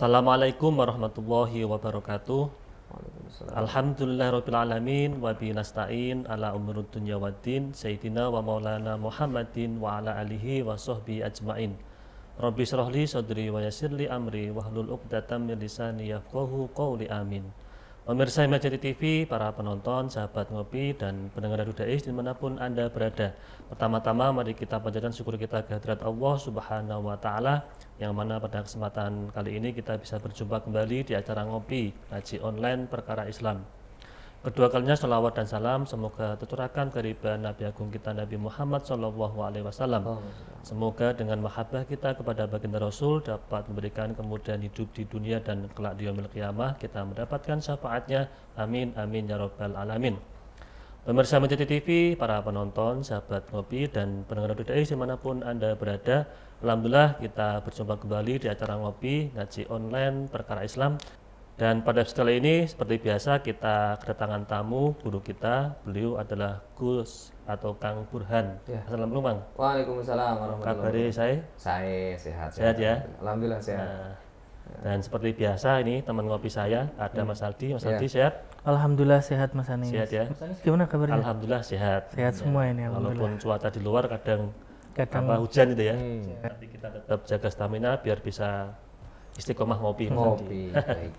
Assalamualaikum warahmatullahi wabarakatuh. Waalaikumsalam. Alhamdulillahirabbil alamin wa bihi nasta'in ala umurud dunya waddin sayyidina wa maulana Muhammadin wa ala alihi wa sahbihi ajmain. Rabbi shrah li sadri wa yassir li amri wahlul 'uqdatam min lisani yafqahu qawli amin. Pemirsa Imajati TV, para penonton, sahabat ngopi, dan pendengar Radio Dais dimanapun Anda berada. Pertama-tama mari kita panjatkan syukur kita kehadirat Allah Subhanahu wa Ta'ala, yang mana pada kesempatan kali ini kita bisa berjumpa kembali di acara ngopi ngaji online perkara Islam. Kedua kalinya sholawat dan salam semoga tercurahkan kehadiran Nabi Agung kita Nabi Muhammad SAW. Semoga dengan mahabbah kita kepada baginda Rasul dapat memberikan kemudahan hidup di dunia dan kelak di yaumil qiyamah kita mendapatkan syafaatnya. Amin amin ya rabbal alamin. Pemirsa Imajati TV, para penonton, sahabat ngopi, dan pendengar Radio Dais dimanapun Anda berada, alhamdulillah kita berjumpa kembali di acara ngopi ngaji online perkara Islam. Dan pada episode kali ini seperti biasa kita kedatangan tamu guru kita. Beliau adalah Gus atau Kang Burhan. Ya. Assalamualaikum Bang. Waalaikumsalam warahmatullahi Kabari wabarakatuh. saya Sehat ya. Alhamdulillah sehat. Nah, dan seperti biasa ini teman ngopi saya ada Mas Aldi. Mas Aldi sehat? Alhamdulillah sehat Mas Anis. Sehat ya. Mas Anis gimana kabarnya? Alhamdulillah sehat. Sehat semua ini Walaupun alhamdulillah. cuaca di luar kadang hujan gitu ya. Tapi kita tetap jaga stamina biar bisa istiqomah ngopi. Mas Aldi. Ngopi. Baik.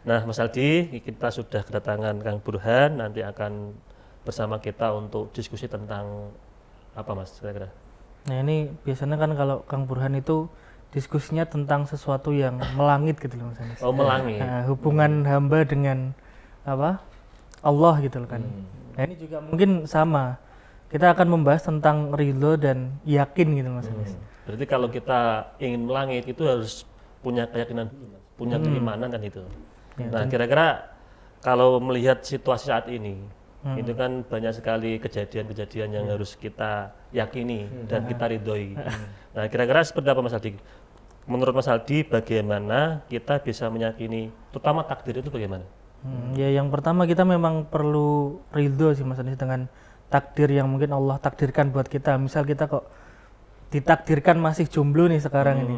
Nah, Mas Aldi, kita sudah kedatangan Kang Burhan, nanti akan bersama kita untuk diskusi tentang apa Mas kira-kira? Nah ini biasanya kan kalau Kang Burhan itu diskusinya tentang sesuatu yang melangit gitu loh Mas Anis. Oh, melangit. Nah, hubungan hamba dengan apa? Allah gitu loh kan. Nah ini juga mungkin sama. Kita akan membahas tentang ridho dan yakin gitu Mas Anis. Berarti kalau kita ingin melangit itu harus punya keyakinan dulu, Mas. Punya keimanan kan itu. Ya, Nah, kira-kira kalau melihat situasi saat ini, itu kan banyak sekali kejadian-kejadian yang harus kita yakini dan kita ridhoi. Nah, kira-kira seperti apa Mas Aldi? Menurut Mas Aldi, bagaimana kita bisa meyakini, terutama takdir itu bagaimana? Ya yang pertama kita memang perlu ridho sih Mas Anis dengan takdir yang mungkin Allah takdirkan buat kita. Misal kita kok ditakdirkan masih jomblo nih sekarang ini,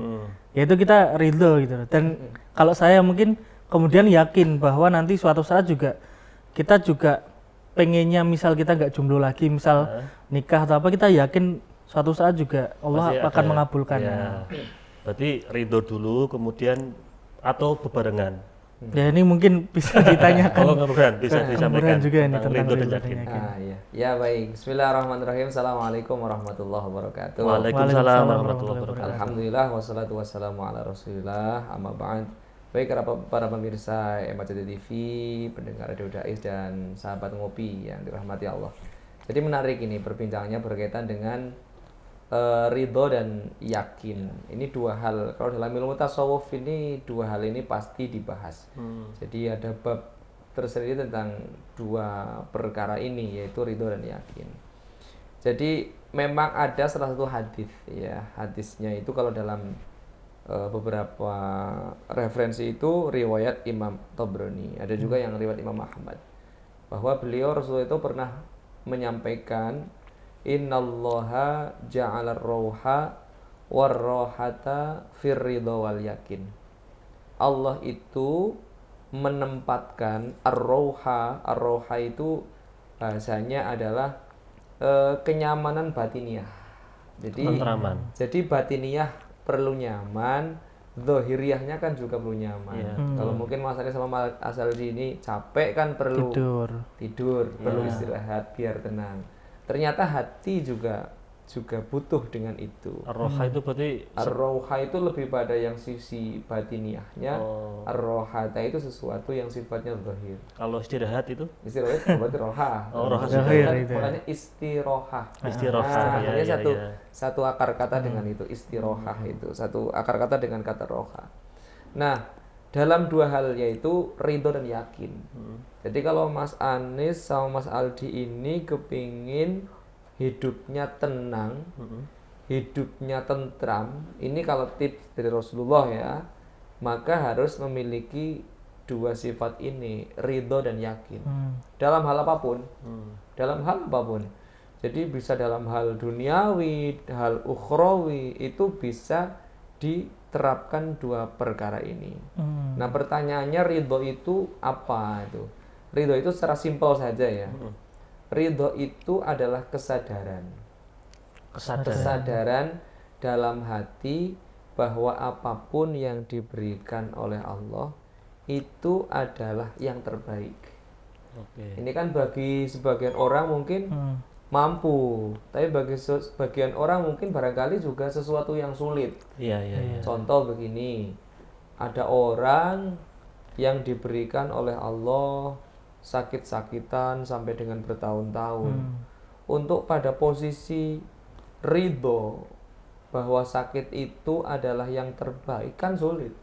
ya itu kita ridho gitu. Dan kalau saya mungkin kemudian yakin bahwa nanti suatu saat juga kita juga pengennya misal kita nggak jomblo lagi, misal nikah atau apa, kita yakin suatu saat juga Allah Pasti akan ada. mengabulkan. Ya. Berarti ridho dulu, kemudian atau bebarengan. Ya ini mungkin bisa ditanyakan. Kalau Kang Burhan bisa Kang disampaikan Burhan juga ini tentang tentang ridho dan ridho dan yakin. yakin. Iya. Ya baik. Bismillahirrahmanirrahim. Assalamualaikum warahmatullahi wabarakatuh. Waalaikumsalam warahmatullahi wabarakatuh. Alhamdulillah wassalatu wassalamu ala Rasulillah. Amma ba'd. Baik para pemirsa Imajati TV, pendengar Radio Dais dan sahabat ngopi yang dirahmati Allah. Jadi menarik ini perbincangannya berkaitan dengan ridho dan yakin. Ini dua hal, kalau dalam ilmu tasawuf ini dua hal ini pasti dibahas. Jadi ada bab tersendiri tentang dua perkara ini, yaitu ridho dan yakin. Jadi memang ada salah satu hadis, ya hadisnya itu kalau dalam beberapa referensi itu riwayat Imam Tabrani, ada juga yang riwayat Imam Ahmad, bahwa beliau Rasulullah itu pernah menyampaikan innallaha ja'ala ar-rauha war-rohata fir ridha wal yakin. Allah itu menempatkan ar-rauha itu bahasanya adalah kenyamanan batiniah. Jadi batiniah perlu nyaman, zahiriyahnya kan juga perlu nyaman. Kalau mungkin Mas Anies sama asal di ini capek kan perlu tidur, perlu istirahat biar tenang. Ternyata hati juga butuh dengan itu. Ar-roha itu berarti Ar-roha itu lebih pada yang sisi batiniahnya. Ar-rohata itu sesuatu yang sifatnya zahir. kalau istirahat itu Istirahat berarti roha. roha Makanya istiroha. Istiroha, Nah, ya, satu akar kata dengan itu, istiroha itu satu akar kata dengan kata roha. Nah, dalam dua hal yaitu ridho dan yakin. Jadi kalau Mas Anis sama Mas Aldi ini kepingin hidupnya tenang, hidupnya tentram, ini kalau tips dari Rasulullah ya, maka harus memiliki dua sifat ini, ridho dan yakin. Dalam hal apapun. Jadi bisa dalam hal duniawi, hal ukhrawi, itu bisa diterapkan dua perkara ini. Hmm. Nah, pertanyaannya ridho itu apa itu? Ridho itu secara simpel saja ya. Ridho itu adalah kesadaran dalam hati bahwa apapun yang diberikan oleh Allah itu adalah yang terbaik. Oke. Ini kan bagi sebagian orang mungkin mampu, tapi bagi sebagian orang mungkin barangkali juga sesuatu yang sulit. Iya, iya, iya. Contoh begini, ada orang yang diberikan oleh Allah sakit-sakitan sampai dengan bertahun-tahun. Untuk pada posisi ridho bahwa sakit itu adalah yang terbaik kan sulit.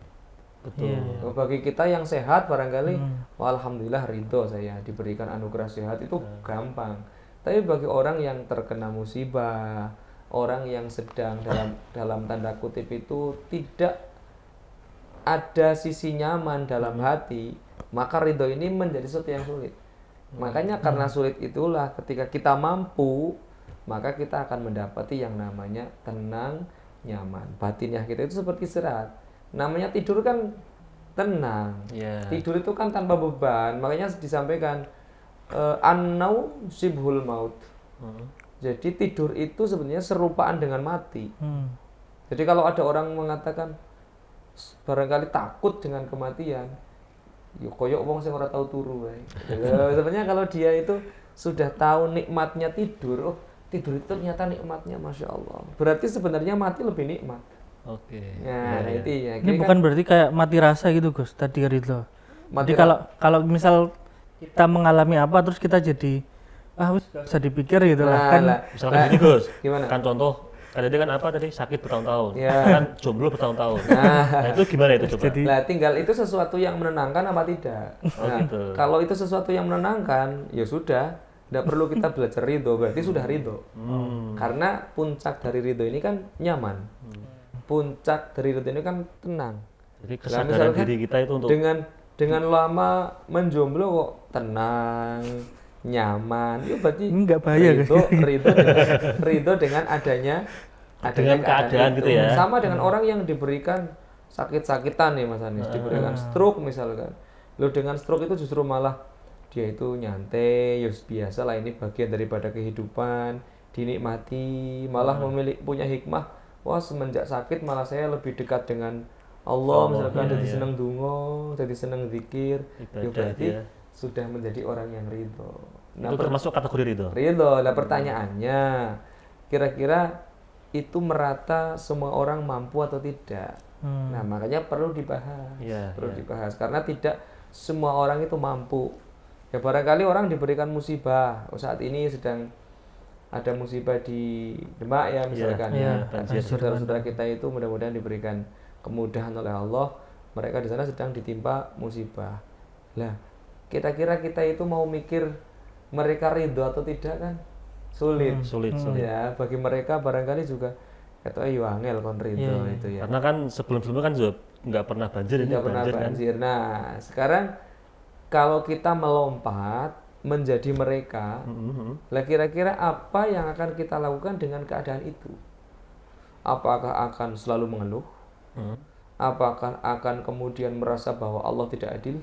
Betul. Bagi kita yang sehat barangkali wah, alhamdulillah ridho saya diberikan anugerah sehat itu gampang. Tapi bagi orang yang terkena musibah, orang yang sedang dalam tanda kutip itu tidak ada sisi nyaman dalam hati, maka ridho ini menjadi sesuatu yang sulit. Makanya karena sulit itulah ketika kita mampu, maka kita akan mendapati yang namanya tenang, nyaman. Batinnya kita itu seperti istirahat. Namanya tidur kan tenang. Iya. Tidur itu kan tanpa beban. Makanya disampaikan an-naum sibhul maut. Jadi tidur itu sebenarnya serupaan dengan mati. Jadi kalau ada orang mengatakan barangkali takut dengan kematian, yo koyok wong sing ora tahu turu wae. Sebenarnya kalau dia itu sudah tahu nikmatnya tidur, oh tidur itu ternyata nikmatnya, masya Allah. Berarti sebenarnya mati lebih nikmat. Oke. Nah, itu ya. Ini bukan berarti kayak mati rasa gitu Gus tadi ridho. Mati Jadi kalau misal kita mengalami apa terus kita jadi wis gak usah dipikir gitu lah kan. Misalkan gini Gus, Gimana? kan contoh tadi kan apa tadi sakit bertahun-tahun, Ya. kan jomblo bertahun-tahun. Nah, itu gimana itu coba? Nah, tinggal itu sesuatu yang menenangkan apa tidak. Nah, gitu. kalau itu sesuatu yang menenangkan, ya sudah, tidak perlu kita belajar ridho, berarti sudah ridho. Karena puncak dari ridho ini kan nyaman. Puncak dari ridho ini kan tenang. Jadi Nah, kesadaran misalkan diri kita itu untuk dengan lama menjomblo kok tenang, nyaman, itu berarti Enggak bahaya, ridho dengan adanya dengan keadaan itu. gitu ya. Sama dengan orang yang diberikan sakit-sakitan nih Mas Anies, diberikan stroke misalkan. Lo dengan stroke itu justru malah dia itu nyantai, ya biasa lah, ini bagian daripada kehidupan, dinikmati, malah punya hikmah. Wah, semenjak sakit malah saya lebih dekat dengan Allah, misalkan jadi seneng donga, jadi seneng zikir, ya berarti sudah menjadi orang yang ridho. Nah, itu termasuk kategori ridho. Ridho. Nah, pertanyaannya, kira-kira itu merata semua orang mampu atau tidak? Nah, makanya perlu dibahas. Dibahas karena tidak semua orang itu mampu. Ya barangkali orang diberikan musibah. Saat ini sedang ada musibah di Demak ya misalkan. Saudara-saudara kita itu mudah-mudahan diberikan kemudahan oleh Allah. Mereka di sana sedang ditimpa musibah. Lah, kira-kira kita itu mau mikir mereka ridho atau tidak kan? Sulit. Ya, bagi mereka barangkali juga kata angel kon ridho itu ya. Karena kan sebelum-sebelumnya kan juga nggak pernah banjir, ini banjir. Kan? Nah, sekarang kalau kita melompat menjadi mereka, lah kira-kira apa yang akan kita lakukan dengan keadaan itu? Apakah akan selalu mengeluh? Apakah akan kemudian merasa bahwa Allah tidak adil?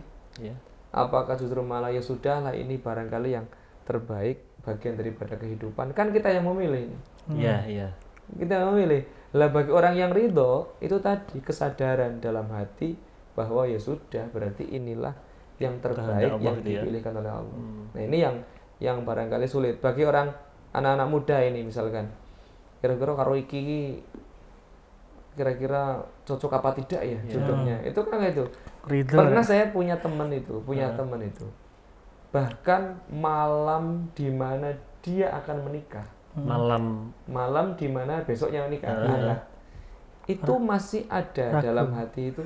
Apakah justru malah ya sudah lah, ini barangkali yang terbaik, bagian daripada kehidupan, kan kita yang memilih. Iya. Kita yang memilih. Lah bagi orang yang ridho itu tadi kesadaran dalam hati bahwa ya sudah, berarti inilah yang terbaik yang dipilihkan oleh Allah. Nah, ini yang barangkali sulit bagi orang anak-anak muda ini misalkan. Kira-kira karo iki kira-kira cocok apa tidak ya jodohnya. Itu kan itu. Pernah saya punya teman itu. Bahkan malam di mana dia akan menikah. Malam di mana besoknya menikah. Itu masih ada dalam hati itu,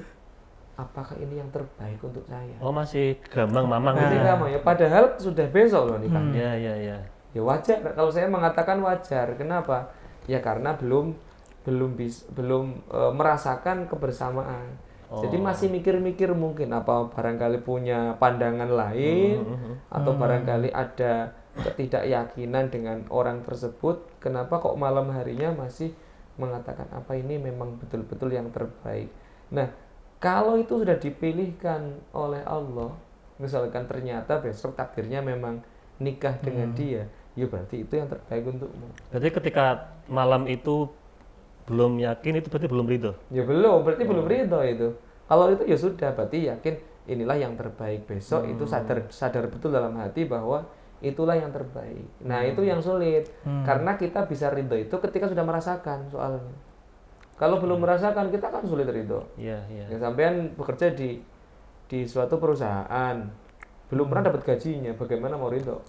apakah ini yang terbaik untuk saya? Oh, masih gamang-mamang gitu ya? Ya, padahal sudah besok loh nikahnya. Ya wajar kalau saya mengatakan wajar. Kenapa? Ya karena belum merasakan kebersamaan. Jadi masih mikir-mikir mungkin apa barangkali punya pandangan lain atau barangkali ada ketidakyakinan dengan orang tersebut. Kenapa kok malam harinya masih mengatakan apa ini memang betul-betul yang terbaik. Nah, kalau itu sudah dipilihkan oleh Allah, misalkan ternyata besok takdirnya memang nikah dengan dia, ya berarti itu yang terbaik untukmu. Berarti ketika malam itu belum yakin, itu berarti belum ridho. Ya belum, berarti belum ridho itu. Kalau itu ya sudah, berarti yakin inilah yang terbaik. Besok itu sadar betul dalam hati bahwa itulah yang terbaik. Nah, itu yang sulit. Karena kita bisa ridho itu ketika sudah merasakan soalnya. Kalau belum merasakan, kita kan sulit ridho. Iya, iya. Ya, sampean bekerja di suatu perusahaan, belum pernah dapat gajinya, bagaimana mau ridho?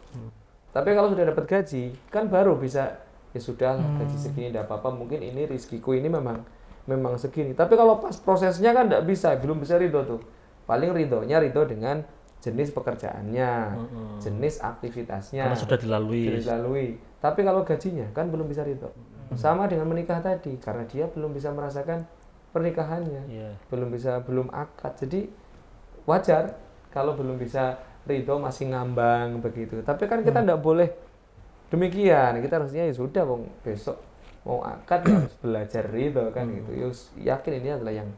Tapi kalau sudah dapat gaji, kan baru bisa, ya sudah gaji segini tidak apa-apa, mungkin ini rizkiku ini memang segini. Tapi kalau pas prosesnya kan tidak bisa, belum bisa ridho tuh. Paling ridho dengan jenis pekerjaannya, jenis aktivitasnya. Karena sudah dilalui. Tapi kalau gajinya kan belum bisa ridho. Sama dengan menikah tadi, karena dia belum bisa merasakan pernikahannya, belum akad. Jadi wajar kalau belum bisa ridho, masih ngambang begitu. Tapi kan kita tidak boleh demikian. Kita harusnya ya sudah, besok mau akad ya harus belajar ridho kan gitu. Yakin ini adalah yang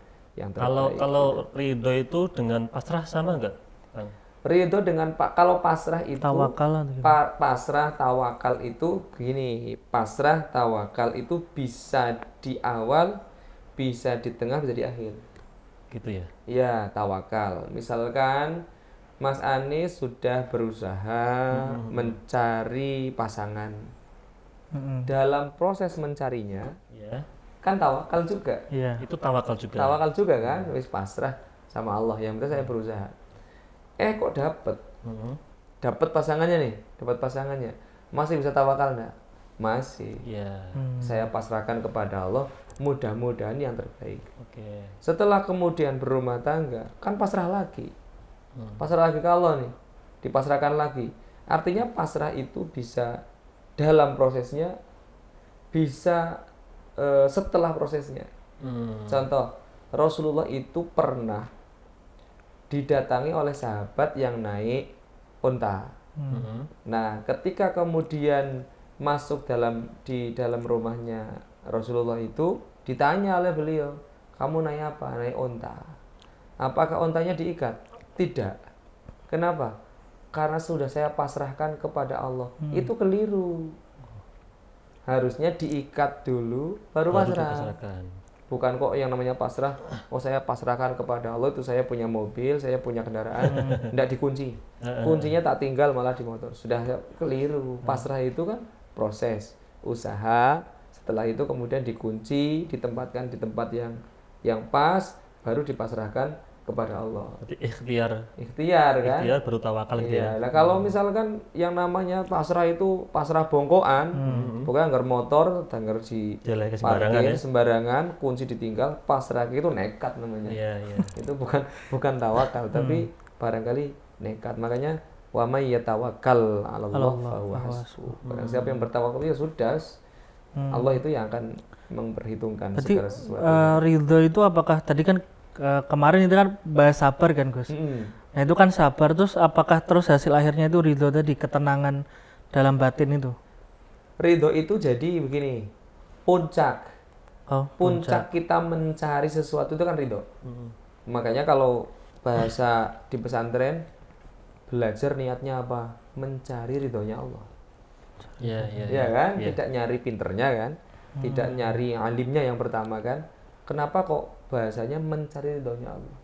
terbaik. Kalau ridho itu dengan pasrah sama enggak, Bang? Ridho dengan kalau pasrah itu Tawakal atau pasrah tawakal itu gini, pasrah tawakal itu bisa di awal, bisa di tengah, bisa di akhir. Gitu ya. Ya, tawakal. Misalkan Mas Anies sudah berusaha mencari pasangan. Dalam proses mencarinya, Ya. kan tawakal juga. Iya. Itu tawakal juga. Tawakal juga kan, wis pasrah sama Allah. Yang penting saya berusaha. Kok dapat pasangannya nih, masih bisa tawakal enggak? Masih. Iya. Saya pasrahkan kepada Allah, mudah-mudahan yang terbaik. Oke. Setelah kemudian berumah tangga, kan pasrah lagi. Pasrah lagi ke Allah nih, dipasrahkan lagi. Artinya pasrah itu bisa dalam prosesnya, bisa setelah prosesnya. Contoh, Rasulullah itu pernah didatangi oleh sahabat yang naik unta. Nah, ketika kemudian masuk di dalam rumahnya Rasulullah itu, ditanya oleh beliau, kamu naik apa? Naik unta. Apakah untanya diikat? Tidak. Kenapa? Karena sudah saya pasrahkan kepada Allah. Itu keliru. Harusnya diikat dulu, baru pasrah. dipasrahkan. Bukan kok yang namanya pasrah, saya pasrahkan kepada Allah, itu saya punya mobil, saya punya kendaraan, tidak dikunci. Kuncinya tak tinggal malah di motor. Sudah keliru. Pasrah itu kan proses, usaha, setelah itu kemudian dikunci, ditempatkan di tempat yang pas, baru dipasrahkan kepada Allah. Berarti ikhtiar kan? Ikhtiar baru tawakal gitu ya. Nah, kalau misalkan yang namanya pasrah itu pasrah bongkoan, pokoknya ngger motor, ngger di Jalan ke sembarangan parkir ya. sembarangan, kunci ditinggal, pasrah itu nekat namanya. Iya. Itu bukan tawakal, tapi barangkali nekat. Makanya wa may yatawakkal 'alallah fa huwa hasbuh. Barang siapa yang bertawakal ya sudah, Allah itu yang akan memperhitungkan Berarti segala sesuatu. ridho itu apakah tadi kan kemarin itu kan bahas sabar kan Gus? Nah itu kan sabar, terus apakah terus hasil akhirnya itu ridho tadi, ketenangan dalam batin itu? Ridho itu jadi begini, puncak kita mencari sesuatu itu kan ridho. Makanya kalau bahasa di pesantren, belajar niatnya apa? Mencari ridhonya Allah. Iya. Ya kan? Tidak nyari pinternya kan? Tidak nyari alimnya yang pertama kan? Kenapa kok bahasanya mencari ridhonya Allah?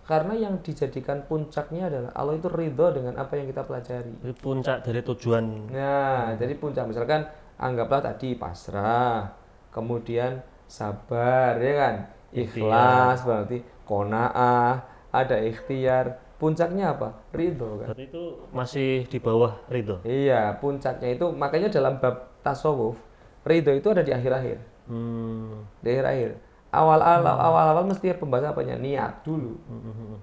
Karena yang dijadikan puncaknya adalah Allah itu ridho dengan apa yang kita pelajari. Jadi puncak dari tujuan. Nah, jadi puncak misalkan anggaplah tadi pasrah, kemudian sabar, ya kan? Ikhlas berarti qanaah, ada ikhtiar. Puncaknya apa? Ridho kan? Berarti itu masih di bawah ridho. Iya, puncaknya itu makanya dalam bab tasawuf, ridho itu ada di akhir-akhir. Di akhir-akhir. Awal-awal mesti pembahasan apanya? Niat dulu.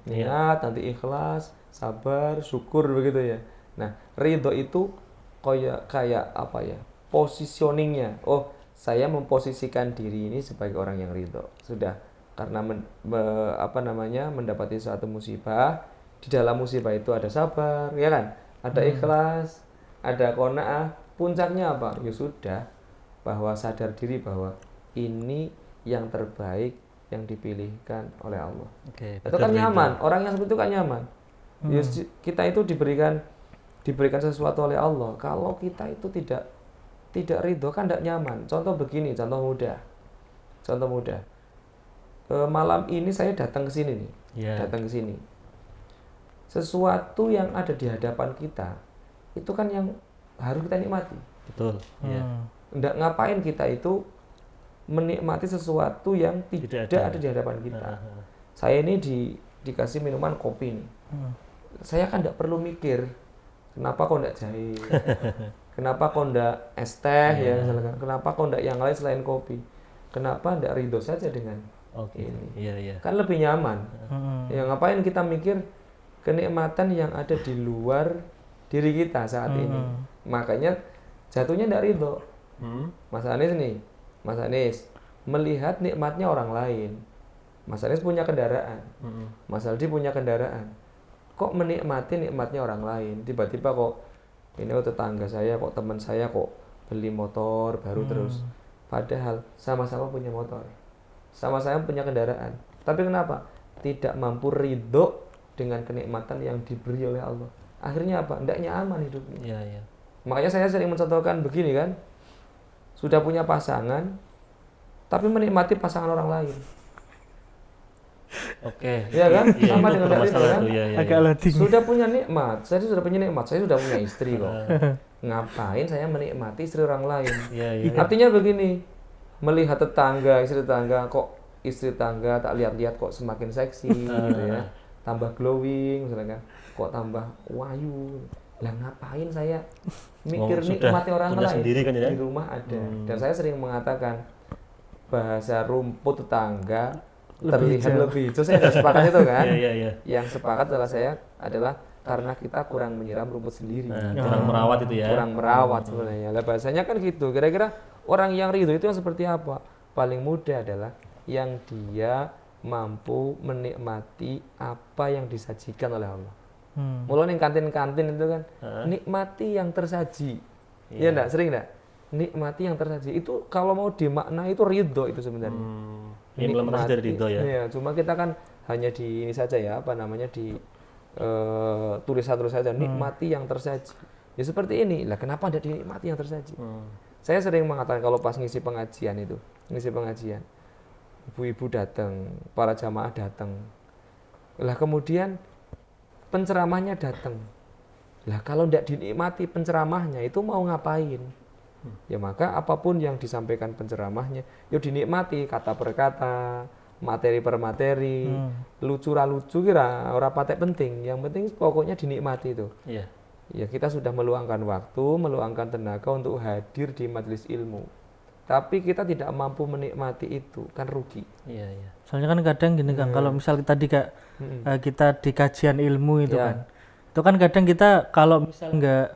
Niat, nanti ikhlas, sabar, syukur begitu ya. Nah, ridho itu kayak apa ya? Positioningnya. Oh, saya memposisikan diri ini sebagai orang yang ridho. Sudah, karena mendapati suatu musibah, di dalam musibah itu ada sabar, ya kan? Ada ikhlas, ada qanaah. Puncaknya apa? Ya sudah, bahwa sadar diri bahwa ini yang terbaik yang dipilihkan oleh Allah. Oke, Itu kan nyaman, orang yang seperti itu kan nyaman. Ya, kita itu diberikan sesuatu oleh Allah. Kalau kita itu tidak ridho kan tidak nyaman. Contoh begini, contoh mudah. Malam ini saya datang ke sini nih, datang ke sini. Sesuatu yang ada di hadapan kita itu kan yang harus kita nikmati. Betul. Iya. Nggak ngapain kita itu menikmati sesuatu yang tidak ada di hadapan kita. Saya ini dikasih minuman kopi nih. Saya kan tidak perlu mikir kenapa kok tidak jahe, kenapa kok tidak es teh ya misalkan, kenapa kok tidak yang lain selain kopi, kenapa tidak ridho saja dengan ini. Iya. Kan lebih nyaman. Ya ngapain kita mikir kenikmatan yang ada di luar diri kita saat ini. Makanya jatuhnya tidak ridho. Mas Anies nih, Mas Anies melihat nikmatnya orang lain. Mas Anies punya kendaraan, Mas Aldi punya kendaraan. Kok menikmati nikmatnya orang lain? Tiba-tiba kok ini tetangga saya, kok teman saya kok beli motor baru terus. Padahal sama-sama punya motor, sama-sama punya kendaraan. Tapi kenapa? Tidak mampu ridho dengan kenikmatan yang diberi oleh Allah. Akhirnya apa? Tidak nyaman hidupnya. Iya. Makanya saya sering mencontohkan begini kan. Sudah punya pasangan, tapi menikmati pasangan orang lain. Oke. Ya kan? Iya, Sama itu dengan tadi bermasalah kan? tuh, iya. Agak loading. Sudah punya nikmat, saya sudah punya nikmat, saya sudah punya istri kok. Ngapain saya menikmati istri orang lain? Iya. Artinya begini, melihat istri tetangga kok istri tetangga tak lihat-lihat kok semakin seksi gitu ya. Tambah glowing misalnya kan. Kok tambah wayu. Lah ngapain saya mikir nikmati orang lain? Sendiri kan, ya? Di rumah ada. Dan saya sering mengatakan bahasa rumput tetangga terlihat lebih hijau. Saya tidak sepakat itu kan. Iya. Yang sepakat adalah karena kita kurang menyiram rumput sendiri. Kurang merawat itu ya. Kurang merawat sebenarnya. Lah bahasanya kan gitu. Kira-kira orang yang ridho itu yang seperti apa? Paling mudah adalah yang dia mampu menikmati apa yang disajikan oleh Allah. Mulai ning kantin-kantin itu kan nikmati yang tersaji. Iya enggak? Sering enggak? Nikmati yang tersaji. Itu kalau mau dimakna itu ridho itu sebenarnya. Implementasi dari ridho ya. Iya, cuma kita kan hanya di ini saja ya, apa namanya di tulisan-tulisan saja nikmati yang tersaji. Ya seperti ini. Lah kenapa tidak dinikmati yang tersaji? Saya sering mengatakan kalau pas ngisi pengajian, ibu-ibu datang, para jamaah datang. Lah kemudian penceramahnya datang. Lah kalau tidak dinikmati penceramahnya itu mau ngapain? Ya maka apapun yang disampaikan penceramahnya, ya dinikmati kata per kata, materi per materi, lucu ra lucu kira ora patek penting. Yang penting pokoknya dinikmati itu. Iya. Ya kita sudah meluangkan waktu, meluangkan tenaga untuk hadir di majelis ilmu. Tapi kita tidak mampu menikmati itu, kan rugi. Iya. Soalnya kan kadang gini kan, kalau misal tadi kayak kita di kajian ilmu itu kan, itu kan kadang kita kalau misal nggak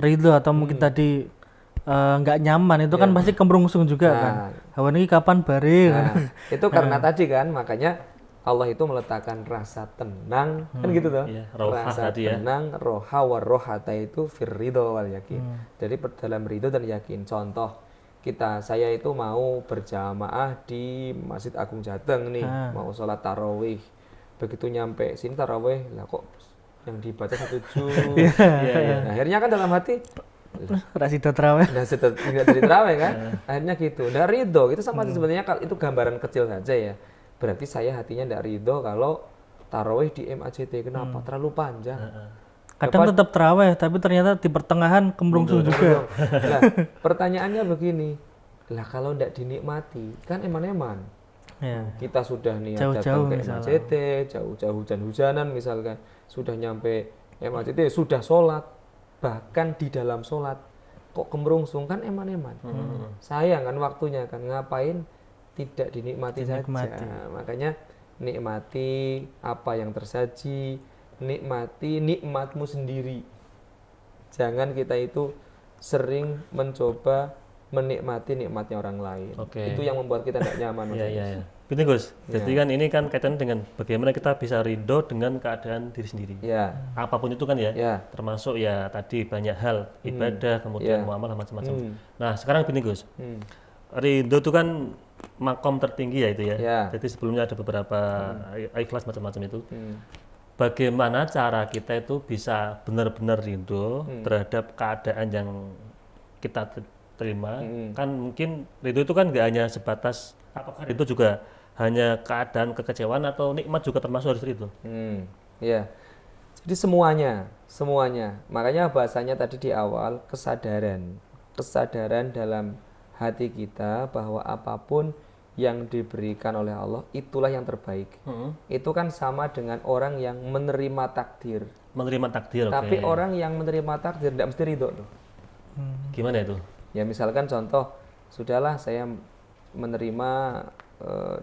ridho atau mungkin tadi nggak nyaman itu kan pasti kemerungsung juga kan. Hawa ini kapan bare kan. Itu karena tadi kan, makanya Allah itu meletakkan rasa tenang kan gitu toh. Iya, rohah Rasa tadi ya. tenang, roha wa rohata itu firridho wal yakin. Jadi dalam ridho dan yakin. Contoh saya itu mau berjamaah di Masjid Agung Jateng nih, mau sholat tarawih. Begitu nyampe sini tarawih, lah kok yang dibaca 1 juz. Nah, akhirnya kan dalam hati Rasido terawih. Nah, tidak jadi terawih kan? Akhirnya gitu. Nggak ridho. Itu sama sebenarnya itu gambaran kecil saja ya. Berarti saya hatinya nggak ridho kalau tarawih di MAJT. Kenapa? Terlalu panjang. Kadang tetap terawih, tapi ternyata di pertengahan kemerungsung juga. Nah, pertanyaannya begini. Lah kalau nggak dinikmati, kan eman-eman. Ya. Kita sudah niat Jauh-jauh datang ke MAJT, jauh-jauh hujan-hujanan misalkan. Sudah nyampe MAJT, sudah sholat. Bahkan di dalam sholat kok kemerungsung kan eman-eman. Sayang kan waktunya kan, ngapain tidak dinikmati saja. Makanya nikmati apa yang tersaji, nikmati nikmatmu sendiri. Jangan kita itu sering mencoba menikmati nikmatnya orang lain. Itu yang membuat kita tidak nyaman. Iya. Betul Gus. Jadi kan ini kan kaitan dengan bagaimana kita bisa ridho dengan keadaan diri sendiri. Ya. Apapun itu kan ya. Termasuk ya tadi banyak hal ibadah, kemudian muamalah macam-macam. Nah sekarang gini Gus. Ridho itu kan makom tertinggi ya itu ya. Ya. Jadi sebelumnya ada beberapa ikhlas macam-macam itu. Hmm. Bagaimana cara kita itu bisa benar-benar ridho terhadap keadaan yang kita terima? Kan mungkin ridho itu kan nggak hanya sebatas apakah itu juga hanya keadaan kekecewaan atau nikmat juga termasuk harus ridho. Ya. Jadi semuanya. Makanya bahasanya tadi di awal kesadaran dalam hati kita bahwa apapun yang diberikan oleh Allah itulah yang terbaik. Itu kan sama dengan orang yang menerima takdir. Menerima takdir, Tapi oke. orang yang menerima takdir tidak mesti ridho loh. Gimana itu? Ya misalkan contoh, sudahlah saya menerima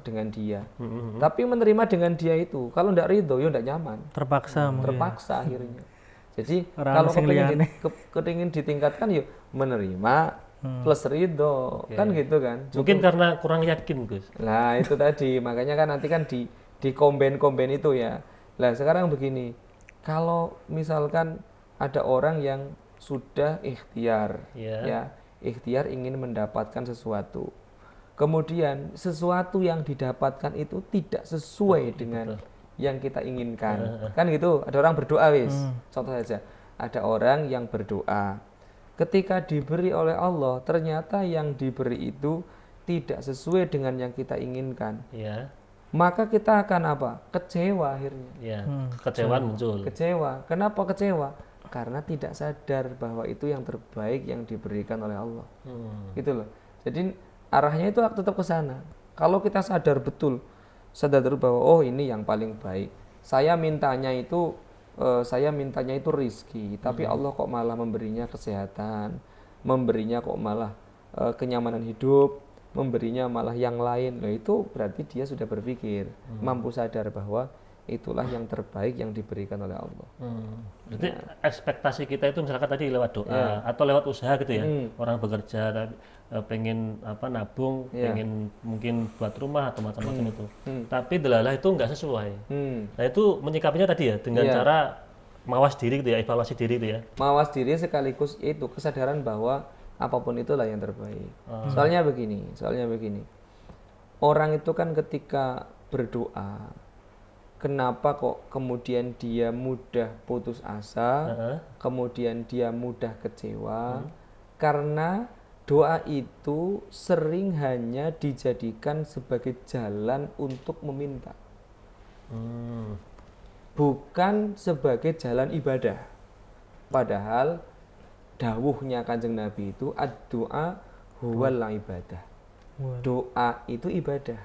dengan dia. Tapi menerima dengan dia itu kalau tidak ridho ya tidak nyaman. Terpaksa mungkin. Terpaksa akhirnya. Jadi Orang kalau sing liyane. kepingin ditingkatkan yuk menerima plus ridho kan gitu kan. Mungkin karena kurang yakin, Gus. Nah itu tadi makanya kan nanti kan di komben itu ya. Nah sekarang begini, kalau misalkan ada orang yang sudah ikhtiar ya ikhtiar ingin mendapatkan sesuatu, kemudian sesuatu yang didapatkan itu tidak sesuai dengan yang kita inginkan, kan gitu. Ada orang berdoa contoh saja, ada orang yang berdoa, ketika diberi oleh Allah ternyata yang diberi itu tidak sesuai dengan yang kita inginkan, Ya. maka kita akan apa? Kecewa akhirnya. Ya, kekecewaan muncul. Kecewa. Kenapa kecewa? Karena tidak sadar bahwa itu yang terbaik yang diberikan oleh Allah. Gitu loh. Jadi arahnya itu tetap ke sana. Kalau kita sadar betul bahwa oh ini yang paling baik. Saya mintanya itu rizki, tapi Allah kok malah memberinya kesehatan, memberinya kok malah kenyamanan hidup, memberinya malah yang lain. Nah itu berarti dia sudah berpikir, mampu sadar bahwa itulah yang terbaik yang diberikan oleh Allah. Berarti ekspektasi kita itu misalkan tadi lewat doa atau lewat usaha gitu ya. Orang bekerja tapi pengen nabung, pengen mungkin buat rumah atau macam-macam itu. Tapi delalah itu nggak sesuai. Nah itu menyikapinya tadi ya dengan cara mawas diri gitu ya, evaluasi diri gitu ya. Mawas diri sekaligus itu kesadaran bahwa apapun itulah yang terbaik. Soalnya begini. Orang itu kan ketika berdoa, kenapa kok kemudian dia mudah putus asa, kemudian dia mudah kecewa? Karena doa itu sering hanya dijadikan sebagai jalan untuk meminta, bukan sebagai jalan ibadah. Padahal dawuhnya Kanjeng Nabi itu ad-doa huwal ibadah. Doa itu ibadah.